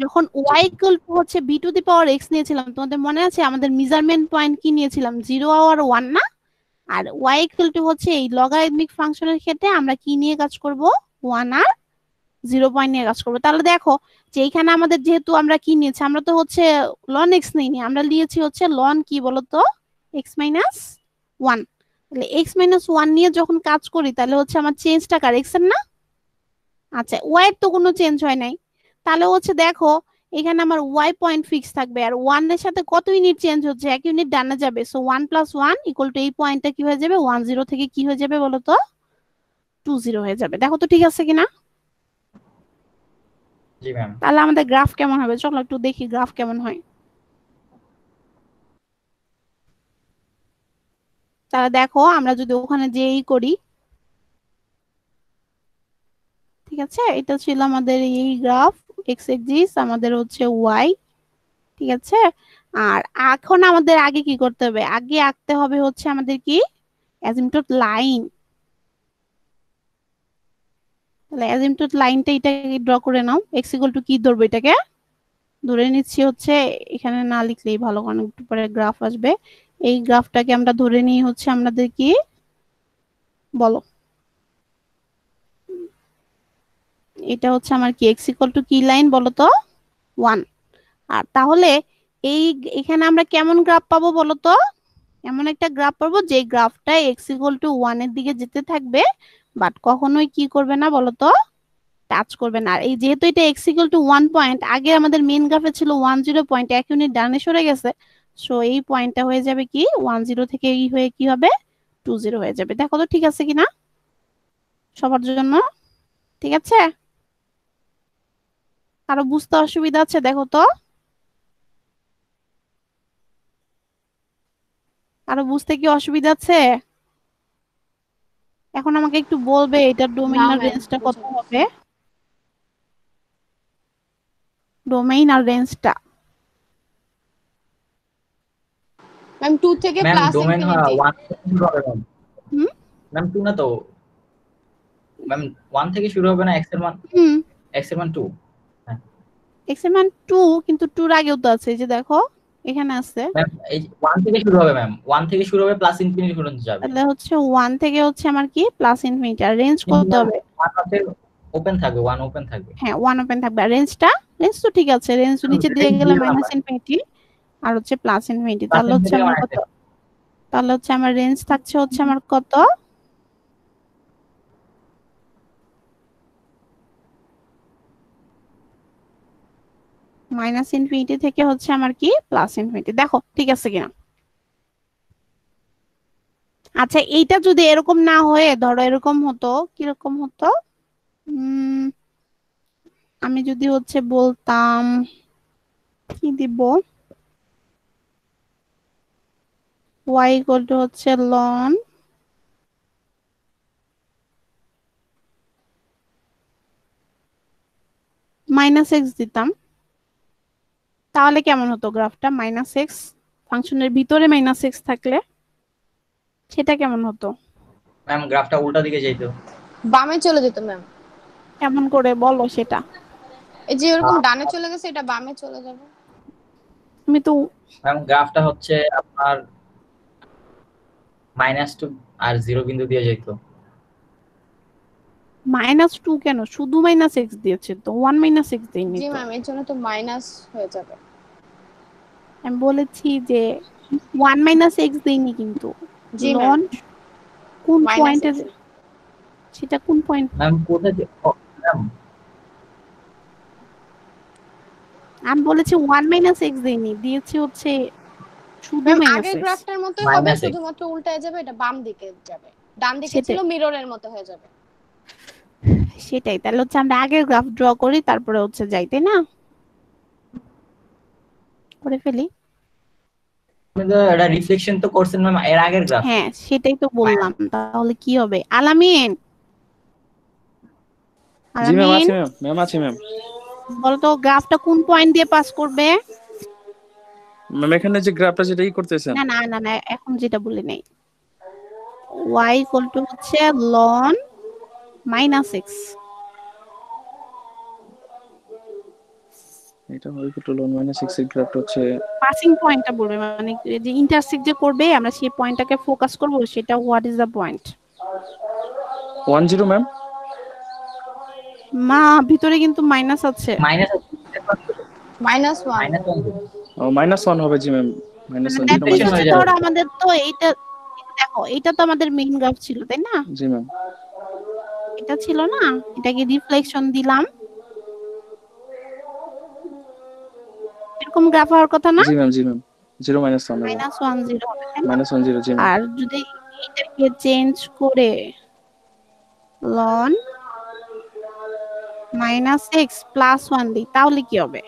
যখন y ইকুয়াল টু হচ্ছে b two the power x নিয়েছিলাম, তোমাদের মনে আছে আমাদের মেজারমেন্ট পয়েন্ট কি নিয়েছিলাম? 0 আর 1 না? আর y ইকুয়াল টু হচ্ছে এই লগারিদমিক ফাংশনের ক্ষেত্রে আমরা কি নিয়ে কাজ করব? 1 আর 0 পয়েন্ট নিয়ে কাজ করব। তাহলে দেখো যে এখানে আমাদের যেহেতু আমরা কি নিয়েছি, আমরা তো হচ্ছে ln x নিইনি, আমরা নিয়েছি হচ্ছে ln কি বলতো? x minus 1। তাহলে x মাইনাস 1 নিয়ে যখন কাজ করি তাহলে হচ্ছে আমার চেঞ্জটা কার, x এর না? আচ্ছা y এর তো কোনো চেঞ্জ হয় নাই, তাহলে হচ্ছে দেখো এখানে আমার y পয়েন্ট ফিক্স থাকবে। আর 1 এর সাথে কত ইউনিট চেঞ্জ হচ্ছে? 1 ইউনিট ডানে যাবে। সো 1 প্লাস 1 ইকুয়াল টু এই পয়েন্টটা কি হয়ে যাবে? 1 0 থেকে কি হয়ে যাবে বলো তো? 2 0 হয়ে যাবে। দেখো তো ঠিক আছে কিনা?
জি ম্যাম।
তাহলে আমাদের গ্রাফ কেমন হবে? চলো একটু দেখি গ্রাফ কেমন হয়। তাহলে দেখো আমরা যদি ওখানে যেই করি, ঠিক আছে, এটা ছিল আমাদের এই গ্রাফ, x এক্সিস আমাদের হচ্ছে y, ঠিক আছে। আর এখন আমাদের আগে কি করতে হবে? আগে আঁকতে হবে হচ্ছে আমাদের কি, অ্যাজিমটড লাইন। তাহলে অ্যাজিমটড লাইনটা এটাকে ড্র করে নাও। x ইকুয়াল টু কি ধরবো? এটাকে ধরে নিচ্ছি হচ্ছে, এখানে না লিখলেই ভালো কারণ একটু পরে গ্রাফ আসবে। এই গ্রাফটাকে আমরা ধরে নিই হচ্ছে আমাদের কি, বলো এটা হচ্ছে আমার কি, x ইকুয়াল টু কি লাইন বলো তো? 1। আর তাহলে এই এখানে আমরা কেমন গ্রাফ পাবো বলো তো? এমন একটা গ্রাফ পাবো যে গ্রাফটা x ইকুয়াল টু 1 এর দিকে যেতে থাকবে, বাট কখনোই কি করবে না বলো তো? টাচ করবে না। আর এই যেহেতু এটা x ইকুয়াল টু 1 পয়েন্ট, আগে আমাদের মেইন গ্রাফে ছিল 1 0 পয়েন্ট, 1 ইউনিট ডানে সরে গেছে। সো এই পয়েন্টটা হয়ে যাবে কি, 1 0 থেকে এই হয়ে কি হবে? 2 0 হয়ে যাবে। দেখো তো ঠিক আছে কিনা সবার জন্য? ঠিক আছে? কারো বুঝতে অসুবিধা আছে দেখো তো? কারো বুঝতে কি অসুবিধা আছে? এখন আমাকে একটু বলবে এটার ডোমেইন
না
আর
ম্যাম,
রেঞ্জটা কত
বুঝা
হবে? ডোমেইন আর রেঞ্জটা
ম্যাম 2 থেকে
ম্যাম
প্লাস
ডোমেন
ইনফিনিটি।
1 থেকে শুরু হবে ম্যাম।
হুম
ম্যাম 2 না তো ম্যাম, 1 থেকে শুরু হবে না? x এর মান,
হুম
x এর মান 2। হ্যাঁ
x এর মান 2, কিন্তু 2 এর আগেও তো আছে, এই যে দেখো এখানে আছে।
ম্যাম, এই 1 থেকে শুরু হবে ম্যাম, 1 থেকে শুরু হবে প্লাস ইনফিনিটি পর্যন্ত যাবে।
তাহলে হচ্ছে 1 থেকে হচ্ছে আমার কি প্লাস ইনফিনিটি। আর রেঞ্জ
কিন্তু
কত
ম্যাম
হবে?
1 হচ্ছে ওপেন থাকবে, 1 ওপেন থাকবে।
হ্যাঁ 1 ওপেন থাকবে। আর রেঞ্জ তো ঠিক আছে, রেঞ্জ নিচে দিয়ে গেলে মাইনাস ইনফিনিটি আর হচ্ছে প্লাস ইনফিনিটি। তাহলে হচ্ছে আমার কত, তাহলে হচ্ছে আমার রেঞ্জ থাকছে হচ্ছে আমার কত, মাইনাস ইনফিনিটি থেকে হচ্ছে আমার কি প্লাস ইনফিনিটি। দেখো ঠিক আছে কিনা। আচ্ছা এইটা যদি এরকম না হয়ে ধরো এরকম হতো, কিরকম হতো, আমি যদি হচ্ছে বলতাম কি দিব, y ইকুয়াল টু হচ্ছে লন মাইনাস এক্স দিতাম, তাহলে কেমন হতো গ্রাফটা? মাইনাস এক্স ফাংশনের ভিতরে মাইনাস এক্স থাকলে সেটা কেমন হতো?
ম্যাম গ্রাফটা উল্টা দিকে যাইতো,
বামে চলে যেত ম্যাম।
কেমন করে বলো সেটা?
এই যে এরকম ডানে চলে গেছে, এটা বামে চলে যাবে।
আমি তো
ম্যাম গ্রাফটা হচ্ছে আপনার -2 আর 0 বিন্দু দিয়ে যাইতো।
-2 কেন, শুধু মাইনাস এক্স দিয়েছে তো, 1 মাইনাস এক্স দেয়নি
জি
তো।
ম্যাম, এর জন্য তো মাইনাস হয়ে যাবে।
আমি বলেছি যে 1 মাইনাস এক্স দেয়নি কিন্তু।
জি ম্যাম,
লন কোন
মাইনাস
পয়েন্টে, সেটা কোন পয়েন্ট?
ম্যাম কোথায় ম্যাম
আমি বলেছি 1 মাইনাস এক্স দেয়নি, দিয়েছি হচ্ছে শুধু
ম্যাম
মাইনাস
আগের
এক্স।
গ্রাফটার মতোই হবে,
মাইনাস এক্স,
শুধুমাত্র উল্টায় যাবে, এটা বাম দিকে যাবে। ডান দিকে ছিল
সেটাই
মিররের মতো হয়ে যাবে।
সেটাই, তাহলে হচ্ছে আমরা আগের গ্রাফ ড্র করি তারপরে হচ্ছে যাই, তাই না? করে ফেলি।
আপনি তো এটা রিফ্লেকশন তো করছেন ম্যাম এর আগের গ্রাফে।
হ্যাঁ সেটাই তো বললাম, তাহলে কি হবে? আলামিন,
জি ম্যাম
আলামিন
আছি ম্যাম, ম্যাম আছি ম্যাম।
বলতো গ্রাফটা কোন পয়েন্ট দিয়ে পাস করবে?
ম্যাম এখানে যে গ্রাফটা যেটা ই করতেছেন,
না না না না, এখন যেটা বলি নাই, y ইকুয়াল টু হচ্ছে লন মাইনাস এক্স।
এটা হয় কি টু -6 এর গ্রাফটা হচ্ছে
পাসিং পয়েন্টটা বলবে, মানে যে ইন্টারসেক্ট যে করবে আমরা সেই পয়েন্টটাকে ফোকাস করব, সেটা what is the point.
10 ma'am.
মা ভিতরে কিন্তু মাইনাস আছে।
মাইনাস
-1।
ও -1 হবে জি ম্যাম,
মানে
-1
দেখো
0
রিফ্লেকশন
হচ্ছে
হয়ে যাবে।
ধরো আমাদের তো এইটা, দেখো এটা তো আমাদের মেইন গ্রাফ ছিল তাই না,
জি ম্যাম।
এটা ছিল না, এটাকে রিফ্লেকশন দিলাম, এরকম গ্রাফ হওয়ার কথা না,
জি ম্যাম, জি ম্যাম 0 -1 হবে,
-1 0 হবে তাই না?
-1 0 জি ম্যাম।
আর যদি এটাকে চেঞ্জ করে লন মাইনাস এক্স প্লাস 1 দিই তাহলে কি হবে?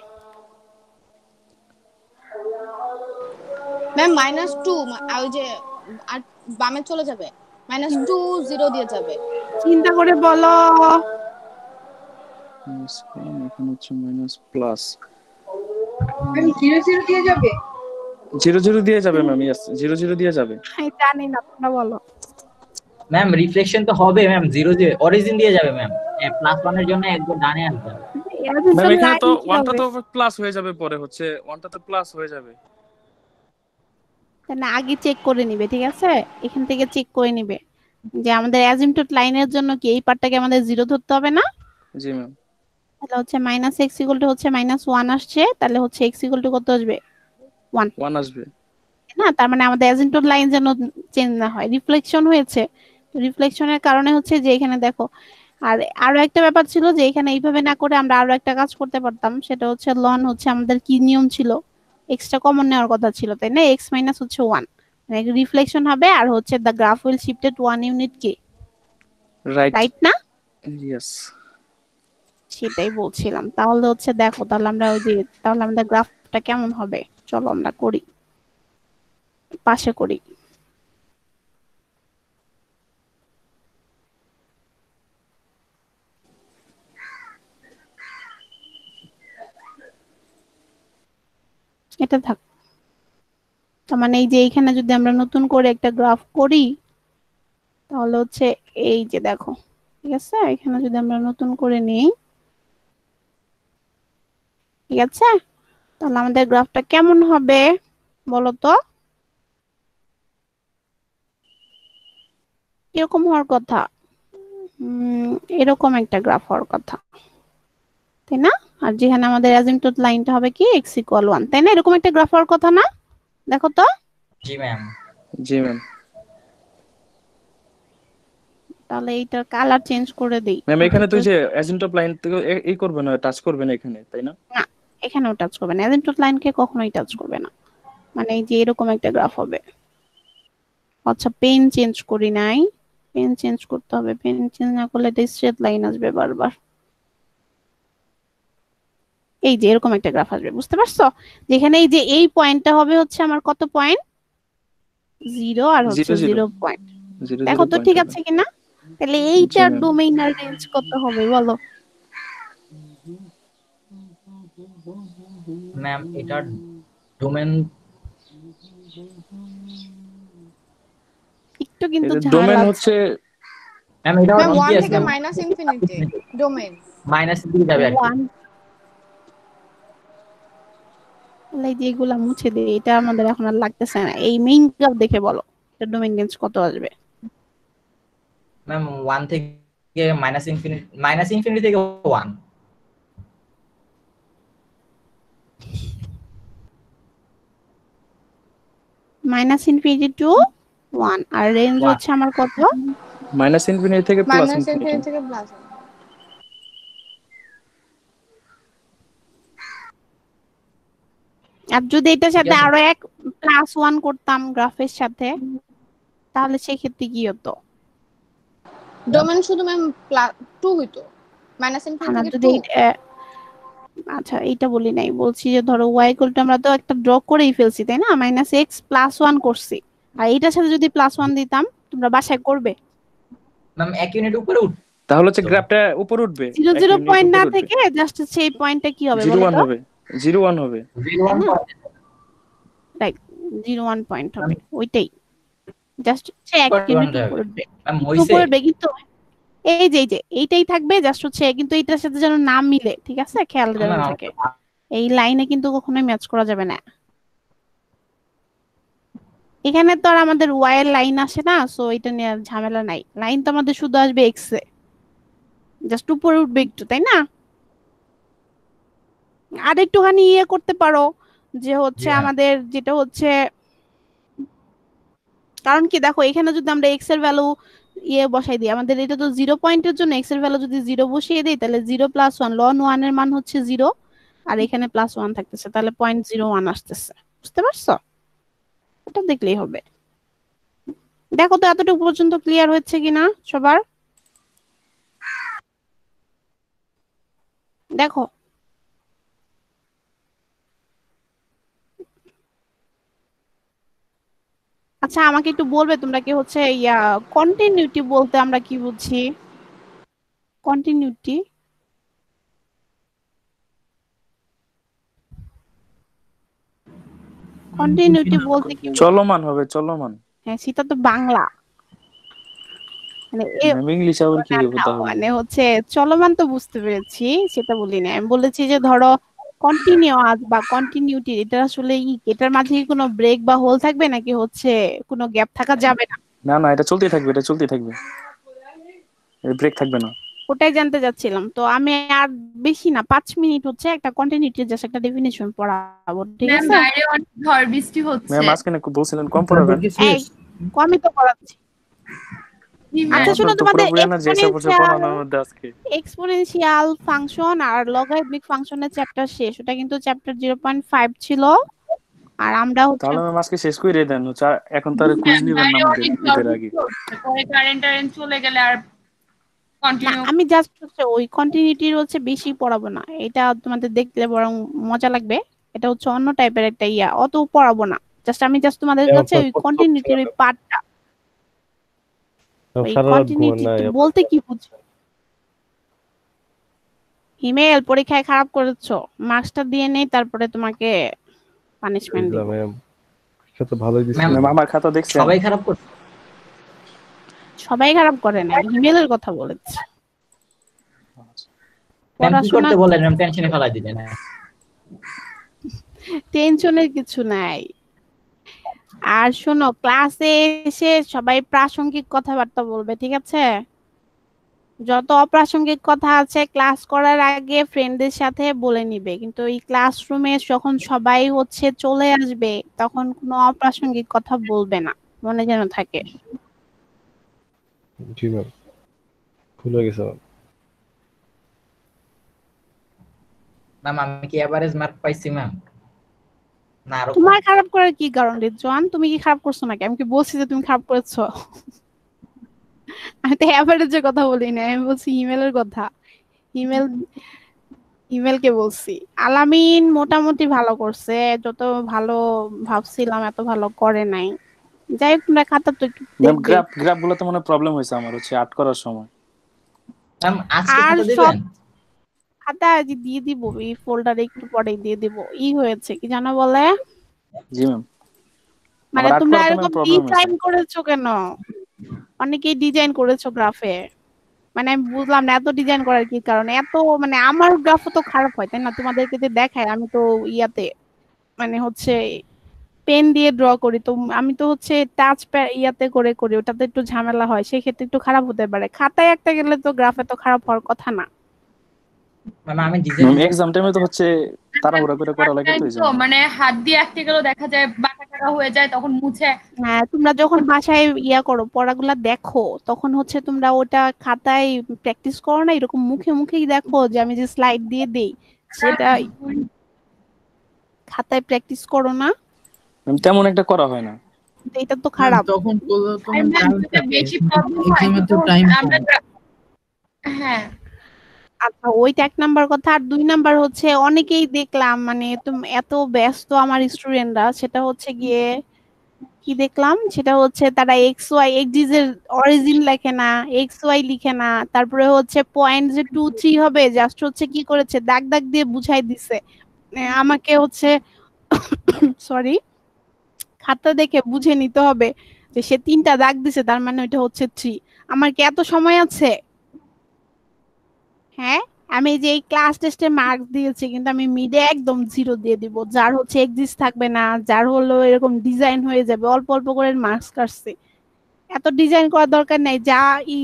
ম্যাম -2, ওই যে আর বামে চলে যাবে, -2 0 দিয়ে যাবে।
চিন্তা করে বলো।
এখন হচ্ছে মাইনাস প্লাস
ম্যাম 0 0 দিয়ে যাবে।
0 0 দিয়ে যাবে ম্যাম, ইয়েস 0 0 দিয়ে যাবে।
আমি জানি না, তোমরা বলো।
ম্যাম রিফ্লেকশন তো হবে ম্যাম, 0 দিয়ে অরিজিন দিয়ে যাবে ম্যাম, +1 এর জন্য একবার ডানে আসবে।
ম্যাম এখানে তো
লাইন
1টা তো প্লাস হয়ে যাবে, পরে হচ্ছে 1টা তো প্লাস হয়ে যাবে।
না আগে চেক করে নিবে, ঠিক আছে, এখান থেকে চেক করে নিবে যে আমাদের অ্যাজিমটুড লাইনের জন্য কি এই পার্টটাকে আমাদের 0 ধরতে হবে না।
জি ম্যাম।
তাহলে হচ্ছে মাইনাস এক্স ইকুয়াল টু হচ্ছে -1 আসছে, তাহলে হচ্ছে এক্স ইকুয়াল টু কত আসবে? 1
1 আসবে।
না, তার মানে আমাদের অ্যাজিমটুড লাইন যেন চেঞ্জ না হয়, রিফ্লেকশন হয়েছে, রিফ্লেকশনের কারণে হচ্ছে যে এখানে দেখো। আর আরো একটা ব্যাপার ছিল যে এখানে এইভাবে না করে আমরা আরো একটা কাজ করতে পারতাম, সেটা হচ্ছে লন হচ্ছে আমাদের কি নিয়ম ছিল, এক্সট্রা কমন নেওয়ার কথা ছিল তাই না, এক্স মাইনাস হচ্ছে 1, মানে রিফ্লেকশন হবে আর হচ্ছে the graph will shifted 1 unit K,
right.
Right না?
ইয়েস।
সেটাই বলছিলাম। তাহলে হচ্ছে দেখো, তাহলে আমরা ওই যে তাহলে আমাদের গ্রাফটা কেমন হবে, চলো আমরা করি, পাশে করি। এটা থাক। তার মানে এই যে এইখানে যদি আমরা নতুন করে একটা গ্রাফ করি তাহলে হচ্ছে এই যে দেখো, ঠিক আছে, এখানে যদি আমরা নতুন করে নিই, ঠিক আছে, তাহলে আমাদের গ্রাফটা কেমন হবে বলো তো? এরকম হওয়ার কথা। উম, এরকম একটা গ্রাফ হওয়ার কথা, তাই না? আর যেখানে আমাদের অ্যাজিমটুড লাইনটা হবে কি x ইকুয়াল 1, তাই না? এরকম একটা গ্রাফ হওয়ার কথা না? দেখো তো।
জি ম্যাম।
জি ম্যাম।
তাহলে এইটার কালার চেঞ্জ করে দেই।
ম্যাম এখানে তো ওই যে অ্যাজেন্ট লাইন থেকে এই করবে না, টাচ করবে না এখানে, তাই না?
না, এখানেও টাচ করবে না, অ্যাজিমটুড লাইনকে কখনোই টাচ করবে না। মানে এই যে এরকম একটা গ্রাফ হবে। আচ্ছা, পেন চেঞ্জ করি নাই, পেন চেঞ্জ করতে হবে। পেন চেঞ্জ না করলে এটা স্ট্রেট লাইন আসবে বারবার। এই যে এরকম একটা গ্রাফ আসবে, বুঝতে পারছো? যেখানে এই যে এই পয়েন্টটা হবে হচ্ছে আমার কত পয়েন্ট, 0 আর হচ্ছে
0 0
0 পয়েন্ট।
0
দেখো
0
তো
পয়েন্ট
ঠিক
হবে।
আছে কিনা। তাহলে
জি
এইটার
ম্যাম।
ডোমেইন আর রেঞ্জ কত হবে বলো?
ম্যাম এটার ডোমেন
একটু কিন্তু
এর
ঝামেলা
ডোমেন
আছে।
হচ্ছে
ম্যাম এটা
ম্যাম 1
ইতিহাস
থেকে
ম্যাম,
মাইনাস ইনফিনিটি ডোমেন।
মাইনাসের দিকে যাবে আর কি।
1, তাহলে এই যে এগুলা মুছে দিই, এটা আমাদের এখন আর লাগতেছে না। এই মেইন গ্রাফ দেখে বলো এটা ডোমেইন রেঞ্জ কত আসবে।
ম্যাম 1 থেকে মাইনাস ইনফিনিটি থেকে 1।
মাইনাস ইনফিনিটি টু 1, আর রেঞ্জ
1
হচ্ছে আমার কত?
মাইনাস ইনফিনিটি থেকে প্লাস
মাইনাস
ইনফিনিটি।
ইনফিনিটি থেকে প্লাস।
আর যদি এটার
ঠিক
সাথে
আছে।
আরো এক +1 করতাম গ্রাফের সাথে, তাহলে সেক্ষেত্রে কি হতো?
ডোমেন শুধু ম্যাম 2 হইতো, মাইনাস ইনফিনিটি
আমরা
থেকে
যদি
2।
আচ্ছা এইটা বলি নাই, বলছি যে ধরো y ইকুয়াল টু আমরা তো একটা ড্র করেই ফেলছি, তাই না? -x +1 করছি, আর এইটার সাথে যদি +1 দিতাম, তোমরা বাসায় করবে?
ম্যাম 1 ইউনিট উপরে উঠ।
তাহলে হচ্ছে গ্রাফটা উপরে উঠবে,
0
এক
0
ইউনিট
পয়েন্ট না
উপরে উঠবে।
থেকে জাস্ট হচ্ছে এই পয়েন্টটা কি হবে
0
বলো
1
তো?
হবে, 0 1 হবে।
01
রাইট, 0 1 পয়েন্ট হবে, ওইটাই। জাস্ট হচ্ছে এক ইউনিট উপরে উঠবে,
ম্যাম
একটু
হইছে।
উপরে উঠবে, কিন্তু এই যে এইটাই থাকবে জাস্ট হচ্ছে, কিন্তু এইটার সাথে যেন না মিলে, ঠিক আছে? খেয়াল যেন
ম্যাম
থাকে, এই লাইনে কিন্তু কখনোই ম্যাচ করা যাবে না। এখানে তো আর আমাদের ওয়াই এর লাইন আসে না, সো এটা নিয়ে আর ঝামেলা নাই। লাইন তো আমাদের শুধু আসবে এক্স এ, জাস্ট উপরে উঠবে একটু, তাই না? আর একটুখানি ইয়ে করতে পারো, যে
জি
হচ্ছে
ম্যাম।
আমাদের যেটা হচ্ছে, কারণ কি দেখো এখানে যদি আমরা এক্স এর ভ্যালু ইয়ে বসাই দিই, আমাদের এটা তো 0 পয়েন্টের জন্য এক্স এর ভ্যালু যদি 0 বসিয়ে দিই, তাহলে 0 + 1 লন 1 এর মান হচ্ছে 0, আর এখানে +1 থাকতেছে, তাহলে 0.01 আসতেছে। বুঝতে পারছো? এটা দেখলেই হবে। দেখো তো এতটুকু পর্যন্ত ক্লিয়ার হচ্ছে কিনা সবার? দেখো। আচ্ছা, আমাকে একটু বলবে তোমরা কি হচ্ছে কন্টিনিউটি বলতে আমরা কি বুঝি? কন্টিনিউটি কন্টিনিউটি বলতে কি বুঝি?
চলমান হবে, চলমান।
হ্যাঁ, সেটা তো বাংলা। মানে
ম্যাম ইংলিশ আবার কি
না
হবে
না,
তাহলে?
মানে হচ্ছে চলমান তো বুঝতে পেরেছি, সেটা বলি না। আমি বলেছি যে ধরো কন্টিনিউয়াস বা কন্টিনিউটি, এটা আসলে এটার মাঝে কি কোনো ব্রেক বা হোল থাকবে, নাকি হচ্ছে কোনো গ্যাপ থাকা যাবে না?
না না, এটা চলতেই থাকবে, এটা চলতেই থাকবে, এর ব্রেক থাকবে না।
ওটাই জানতে চাচ্ছিলাম। তো আমি আর বেশি না, 5 মিনিট হচ্ছে একটা কন্টিনিউটির জাস্ট একটা ডেফিনিশন পড়াবো, ঠিক
ম্যাম
আছে?
বাইরে অনেক ঝড় বৃষ্টি হচ্ছে।
ম্যাম আজকে না বলছিলেন কম পড়াবেন।
এই কমই তো পড়াচ্ছি।
জি
আচ্ছা
ম্যাম।
শোনো,
তো
তোমাদের
পুরোপুরি এনার্জি এসে পড়ছে পড়ানোর মধ্যে আজকে।
এক্সপোনেনশিয়াল ফাংশন আর লগারিদমিক ফাংশনের চ্যাপ্টার শেষ, ওটা কিন্তু চ্যাপ্টার 0.5 ছিল। আর আমরা হচ্ছে,
তাহলে ম্যাম আজকে শেষ করে দেন, এখন তো আর কুইজ নিবেন না
বাইরে
আমাদের
অনেক ঝড়
ঈদের আগে।
বৃষ্টি হচ্ছে, পরে কারেন্ট চলে গেলে আর
না
কন্টিনিউ।
আমি জাস্ট হচ্ছে ওই কন্টিনিউটির হচ্ছে বেশি পড়াবো না, এটা তোমাদের দেখলে বরং মজা লাগবে। এটা হচ্ছে অন্য টাইপের একটা অত পড়াবো না। আমি জাস্ট তোমাদের কাছে ওই কন্টিনিউটির ওই পার্টটা, ওই
সারা রাত ঘুমান
কন্টিনিউটি
নাই
বলতে কি বুঝো। হিমেল, পরীক্ষায় খারাপ করেছো, মার্কসটা দিয়ে নেই, তারপরে তোমাকে পানিশমেন্ট দিব।
ম্যাম, তো ভালোই দিছি।
ম্যাম
ম্যাম আমার খাতা দেখছেন?
সবাই খারাপ করছে।
সবাই খারাপ করে না, হিমেলের কথা বলেছে।
ম্যাম কি
পড়াশোনা
করতে বলেন ম্যাম, টেনশনে ফেলাই দিলেন।
টেনশনের কিছু নাই। আর শোনো, ক্লাসে এসে সবাই প্রাসঙ্গিক কথাবার্তা বলবে, ঠিক আছে? যত অপ্রাসঙ্গিক কথা আছে ক্লাস করার আগে ফ্রেন্ডদের সাথে বলে নিবে, কিন্তু এই ক্লাসরুমে যখন সবাই হচ্ছে চলে আসবে তখন কোনো অপ্রাসঙ্গিক কথা বলবে না, মনে যেন থাকে।
জি ম্যাম, ভুল হয়ে গেছে ম্যাম।
ম্যাম আমি কি এভারেজ মার্ক পাইছি ম্যাম, না আরো কম?
তোমার খারাপ করার কি কারণ রিজওয়ান? তুমি কি খারাপ করছো নাকি? আমি কি বলছি যে তুমি খারাপ করেছো? আমি তো অ্যাভারেজের কথা বলি না, আমি বলছি ইমেলের কথা। ইমেল ইমেলকে বলছি। আলামিন মোটামুটি ভালো করছে, যত ভালো ভাবছিলাম এত ভালো করে নাই। যাই হোক, তোমরা খাতা তো একটু
ম্যাম
দেখবে।
গ্রাফ গুলোতে মনে প্রবলেম হয়েছে আমার, হচ্ছে আর্ট করার সময়।
ম্যাম আজকে
আর
খাতা
সব
দিবেন?
খাতা আজ দিয়ে দিব, এই ফোল্ডারে একটু পরে দিয়ে দিব। হয়েছে কি জানো বলে,
জি ম্যাম,
মানে
আমার আর্ট
তোমরা
করাতে ম্যাম
এরকম
প্রবলেম হয়েছে।
ডিজাইন করেছো কেন? অনেকেই ডিজাইন করেছো গ্রাফে, মানে আমি বুঝলাম না এত ডিজাইন করার কি কারণে এত, মানে আমার গ্রাফ তো খারাপ হয় তাই না? তোমাদেরকে যে দেখায় আমি তো ইয়াতে, মানে হচ্ছে পেন দিয়ে ড্র করি, তো আমি তো হচ্ছে টাচ ইয়াতে করে করি, ওটাতে একটু ঝামেলা হয়, সেক্ষেত্রে একটু খারাপ হতে পারে। খাতায় একটা গেলে তো গ্রাফে তো খারাপ হওয়ার কথা না।
ম্যাম আমি ডিজাইন
ম্যাম এক্সাম টাইমে তো হচ্ছে তাড়াহুড়া করে করা লাগে, তো এই
তো
জন্য।
মানে হাত দিয়ে আঁকতে গেলেও দেখা যায় বাঁকা টাকা হয়ে যায়, তখন মুছে।
হ্যাঁ, তোমরা যখন বাসায় ইয়া করো পড়াগুলা দেখো, তখন হচ্ছে তোমরা ওটা খাতায় প্র্যাকটিস করো না, এরকম মুখে মুখেই দেখো যে আমি যে স্লাইড দিয়ে দেই সেটা খাতায় প্র্যাকটিস করো না,
ম্যাম তেমন একটা করা হয় না।
তো এটা তো
ম্যাম
খারাপ।
তখন করলে তো
আর
ম্যাম
ম্যাম
টাইম
যদি
থাকে,
বেশি প্রবলেম হয়
এক্সামে তো
তখন
টাইম
আমরা
কম।
হ্যাঁ।
আচ্ছা, ওইটা 1 নাম্বার কথা। আর 2 নাম্বার হচ্ছে অনেকেই দেখলাম, মানে তুমি এত ব্যস্ত আমার স্টুডেন্টরা, সেটা হচ্ছে গিয়ে কি দেখলাম, সেটা হচ্ছে তারা এক্স ওয়াই এক্সিস এর অরিজিন লেখে না, এক্স ওয়াই লিখে না, তারপরে হচ্ছে পয়েন্ট যে 2 3 হবে জাস্ট হচ্ছে কি করেছে দাগ দাগ দিয়ে বুঝাই দিছে। আমাকে হচ্ছে সরি, খাতা দেখে বুঝে নিতে হবে যে সে 3টা দাগ দিছে, তার মানে ওইটা হচ্ছে 3। আমার কি এত সময় আছে? হ্যাঁ, আমি যে এই ক্লাস টেস্টে মার্কস দিয়েছি, কিন্তু আমি মিডে একদম 0 দিয়ে দিব। যার হচ্ছে এক্সিস্ট থাকবে না, যার হলো এরকম ডিজাইন হয়ে যাবে, অল্প অল্প করে মার্কস কাটছে। এত ডিজাইন করার দরকার নাই। যা ই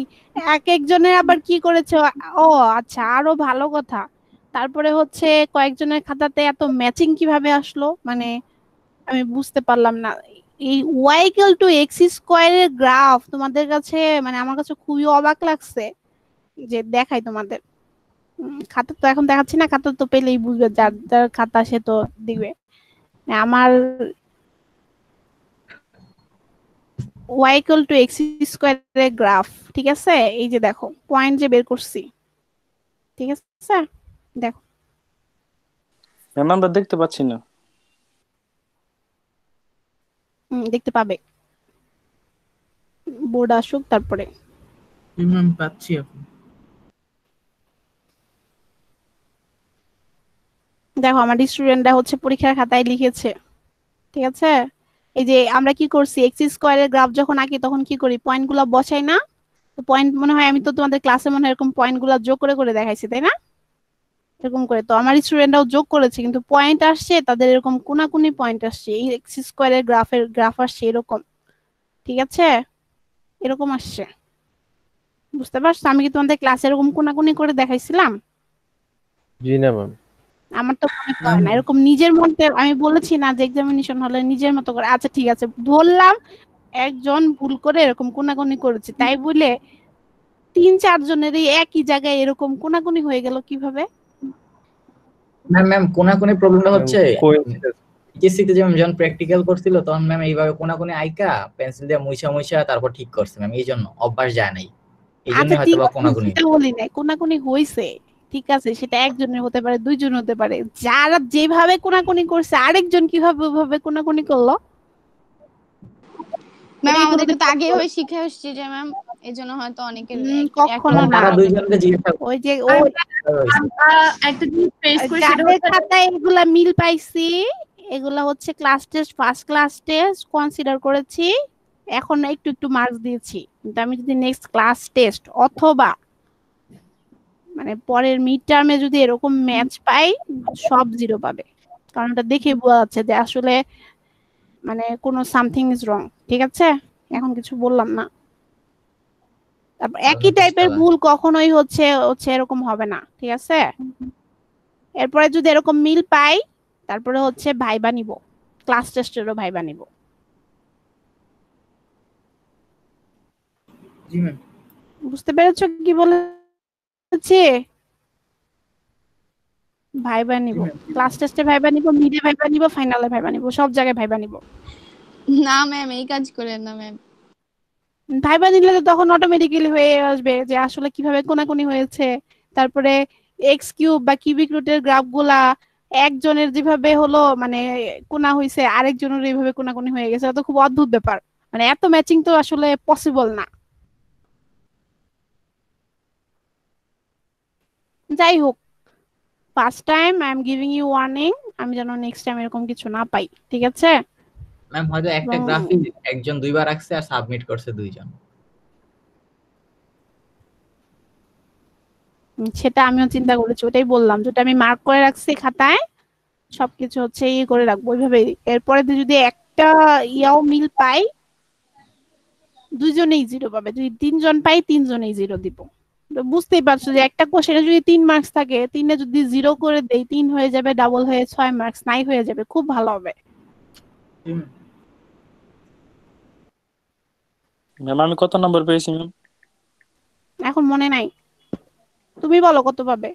এক একজনের আবার কি করেছে, ও আচ্ছা আরো ভালো কথা, তারপরে হচ্ছে কয়েকজনের খাতাতে এত ম্যাচিং কিভাবে আসলো, মানে আমি বুঝতে পারলাম না। এই ওয়াই ইকুয়াল টু এক্স স্কোয়ারের গ্রাফ তোমাদের কাছে, মানে আমার কাছে খুবই অবাক লাগছে। যে দেখাই তোমাদের, খাতা তো এখন দেখাচ্ছি না, খাতা তো পেলেই বুঝবে, যার যার খাতা সে তো দিবে। আমার ওয়াই ইকুয়াল টু এক্স স্কোয়ারের গ্রাফ, ঠিক আছে, এই যে দেখো পয়েন্ট যে বের করছি, ঠিক আছে, দেখো।
ম্যাম আমরা দেখতে পাচ্ছি না।
দেখতে পাবে, বোর্ড আসুক তারপরে।
ম্যাম পাচ্ছি এখন।
দেখো আমার স্টুডেন্টরা হচ্ছে পরীক্ষার খাতায় লিখেছে, ঠিক আছে। এই যে আমরা কি করছি, এক্স স্কোয়ারের গ্রাফ যখন আঁকি তখন কি করি, পয়েন্ট গুলা বসাই না? তো পয়েন্ট মনে হয়, আমি তো তোমাদের ক্লাসে মনে হয় এরকম পয়েন্ট গুলা যোগ করে করে দেখাইছি তাই না? এরকম করে তো আমার স্টুডেন্টরাও যোগ করেছে, কিন্তু পয়েন্ট আসছে তাদের এরকম কোনাকুনি পয়েন্ট আসছে, এই এক্স স্কোয়ারের গ্রাফ আসছে এরকম, ঠিক আছে, এরকম আসছে। বুঝতে পারছো? আমি কি তোমাদের ক্লাসে এরকম কোনাকুনি করে দেখাইছিলাম?
জি না ম্যাম।
আমার তো মনে পড়ে না এরকম নিজের মধ্যে আমি বলেছি না যে এক্সামিনেশন হলে নিজের মতো করে, আচ্ছা ঠিক আছে ধরলাম একজন ভুল করে এরকম কোনাকুনি করেছে, তাই বলে 3 4 জনেরই একই জায়গায় এরকম কোনাকুনি হয়ে গেল কিভাবে?
ম্যাম কোনাকুনি প্রবলেমটা হচ্ছে
কোইন্সিডেন্স।
এইচএসসি তে যখন প্র্যাকটিক্যাল করছিল তখন ম্যাম এইভাবে কোনাকুনি আইকা পেন্সিল দিয়ে মুইছা মুইছা তারপর ঠিক করছে ম্যাম, এই জন্য অভ্যাস যায় নাই, এই জন্য
আচ্ছা
হয়তো
ঠিক
বা
আছে,
কোনাকুনি।
সেটা বলি না, কোনাকুনি হয়েছে, ঠিক আছে, সেটা একজনের হতে পারে 2 জন হতে পারে, যারা যেভাবে কোনাকুনি করছে আরেকজন কিভাবে ওইভাবে কোনাকুনি করলো?
ম্যাম
এটা কি
আমাদেরকে
কোনোদিন
তো আগে এভাবে শিখে আসছি যে ম্যাম, এই জন্য হয়তো অনেকের
কখনো
ম্যাম
না।
তারা দুইজনকে জিজ্ঞাসা
ওই যে
আর
ওই
আমরা একটা জিনিস ফেস করি, সেটা
যাদের
হচ্ছে
খাতায় এগুলা মিল পাইছি, এগুলা হচ্ছে class test, first class test consider করেছি, এখন একটু একটু মার্কস দিয়েছি। কিন্তু আমি যদি নেক্সট ক্লাস টেস্ট অথবা মানে পরের মিড টার্মে যদি এরকম ম্যাচ পাই, সব 0 পাবে, কারণ এটা দেখে বোঝা যাচ্ছে যে আসলে মানে কোনো সামথিং ইজ রং, ঠিক আছে, এখন কিছু বললাম না। তারপর
তাহলে
একই
20
টাইপের
টাকা।
ভুল কখনোই হচ্ছে হচ্ছে এরকম হবে না, ঠিক আছে? এরপরে যদি এরকম মিল পাই তারপরে হচ্ছে ভাইবা নিব, ক্লাস টেস্টেরও ভাইবা নিব।
জি ম্যাম।
বুঝতে পেরেছো কি বলেছি? ভাইবা নিব, ক্লাস টেস্টে ভাইবা নিব, মিডে ভাইবা নিব, ফাইনালে ভাইবা নিব, সব জায়গায় ভাইবা নিব।
না ম্যাম, এই কাজ করেন না ম্যাম।
ভাইবা নিলে তো তখন অটোমেটিক্যালি হয়ে আসবে যে আসলে কিভাবে কোনাকুনি হয়েছে। তারপরে এক্স কিউব বা কিউবিক রুটের গ্রাফ গুলা একজনের যেভাবে হলো মানে কোনা হয়েছে আরেকজনের এইভাবে কোনাকুনি হয়ে গেছে, এটা তো খুব অদ্ভুত ব্যাপার। মানে এত ম্যাচিং তো আসলে পসিবল না। যাই হোক, first time I am giving you warning, আমি যেন নেক্সট টাইম এরকম কিছু না পাই, ঠিক আছে?
ম্যাম হয়তো একটা
এবং
গ্রাফই একজন দুইবার রাখছে আর সাবমিট করছে দুইজন।
সেটা আমিও চিন্তা করেছি, ওটাই বললাম, যেটা আমি মার্ক করে রাখছি খাতায় সবকিছু হচ্ছে ই করে রাখবো ওইভাবে। এরপরে যদি একটা ইয়াও মিল পাই, দুইজনেই জিরো পাবে। যদি তিনজন পাই তিনজনেই জিরো দিব। তো বুঝতেই পারছো যে একটা কোশ্চেনে যদি 3 মার্কস থাকে, 3-এ যদি 0 করে দেই 3 হয়ে যাবে, ডাবল হয়ে 6 মার্কস, 9 হয়ে যাবে, খুব ভালো হবে।
জি ম্যাম।
ম্যাম আমি কত নম্বর পেয়েছি ম্যাম?
এখন মনে নাই, তুমি বলো কত পাবে?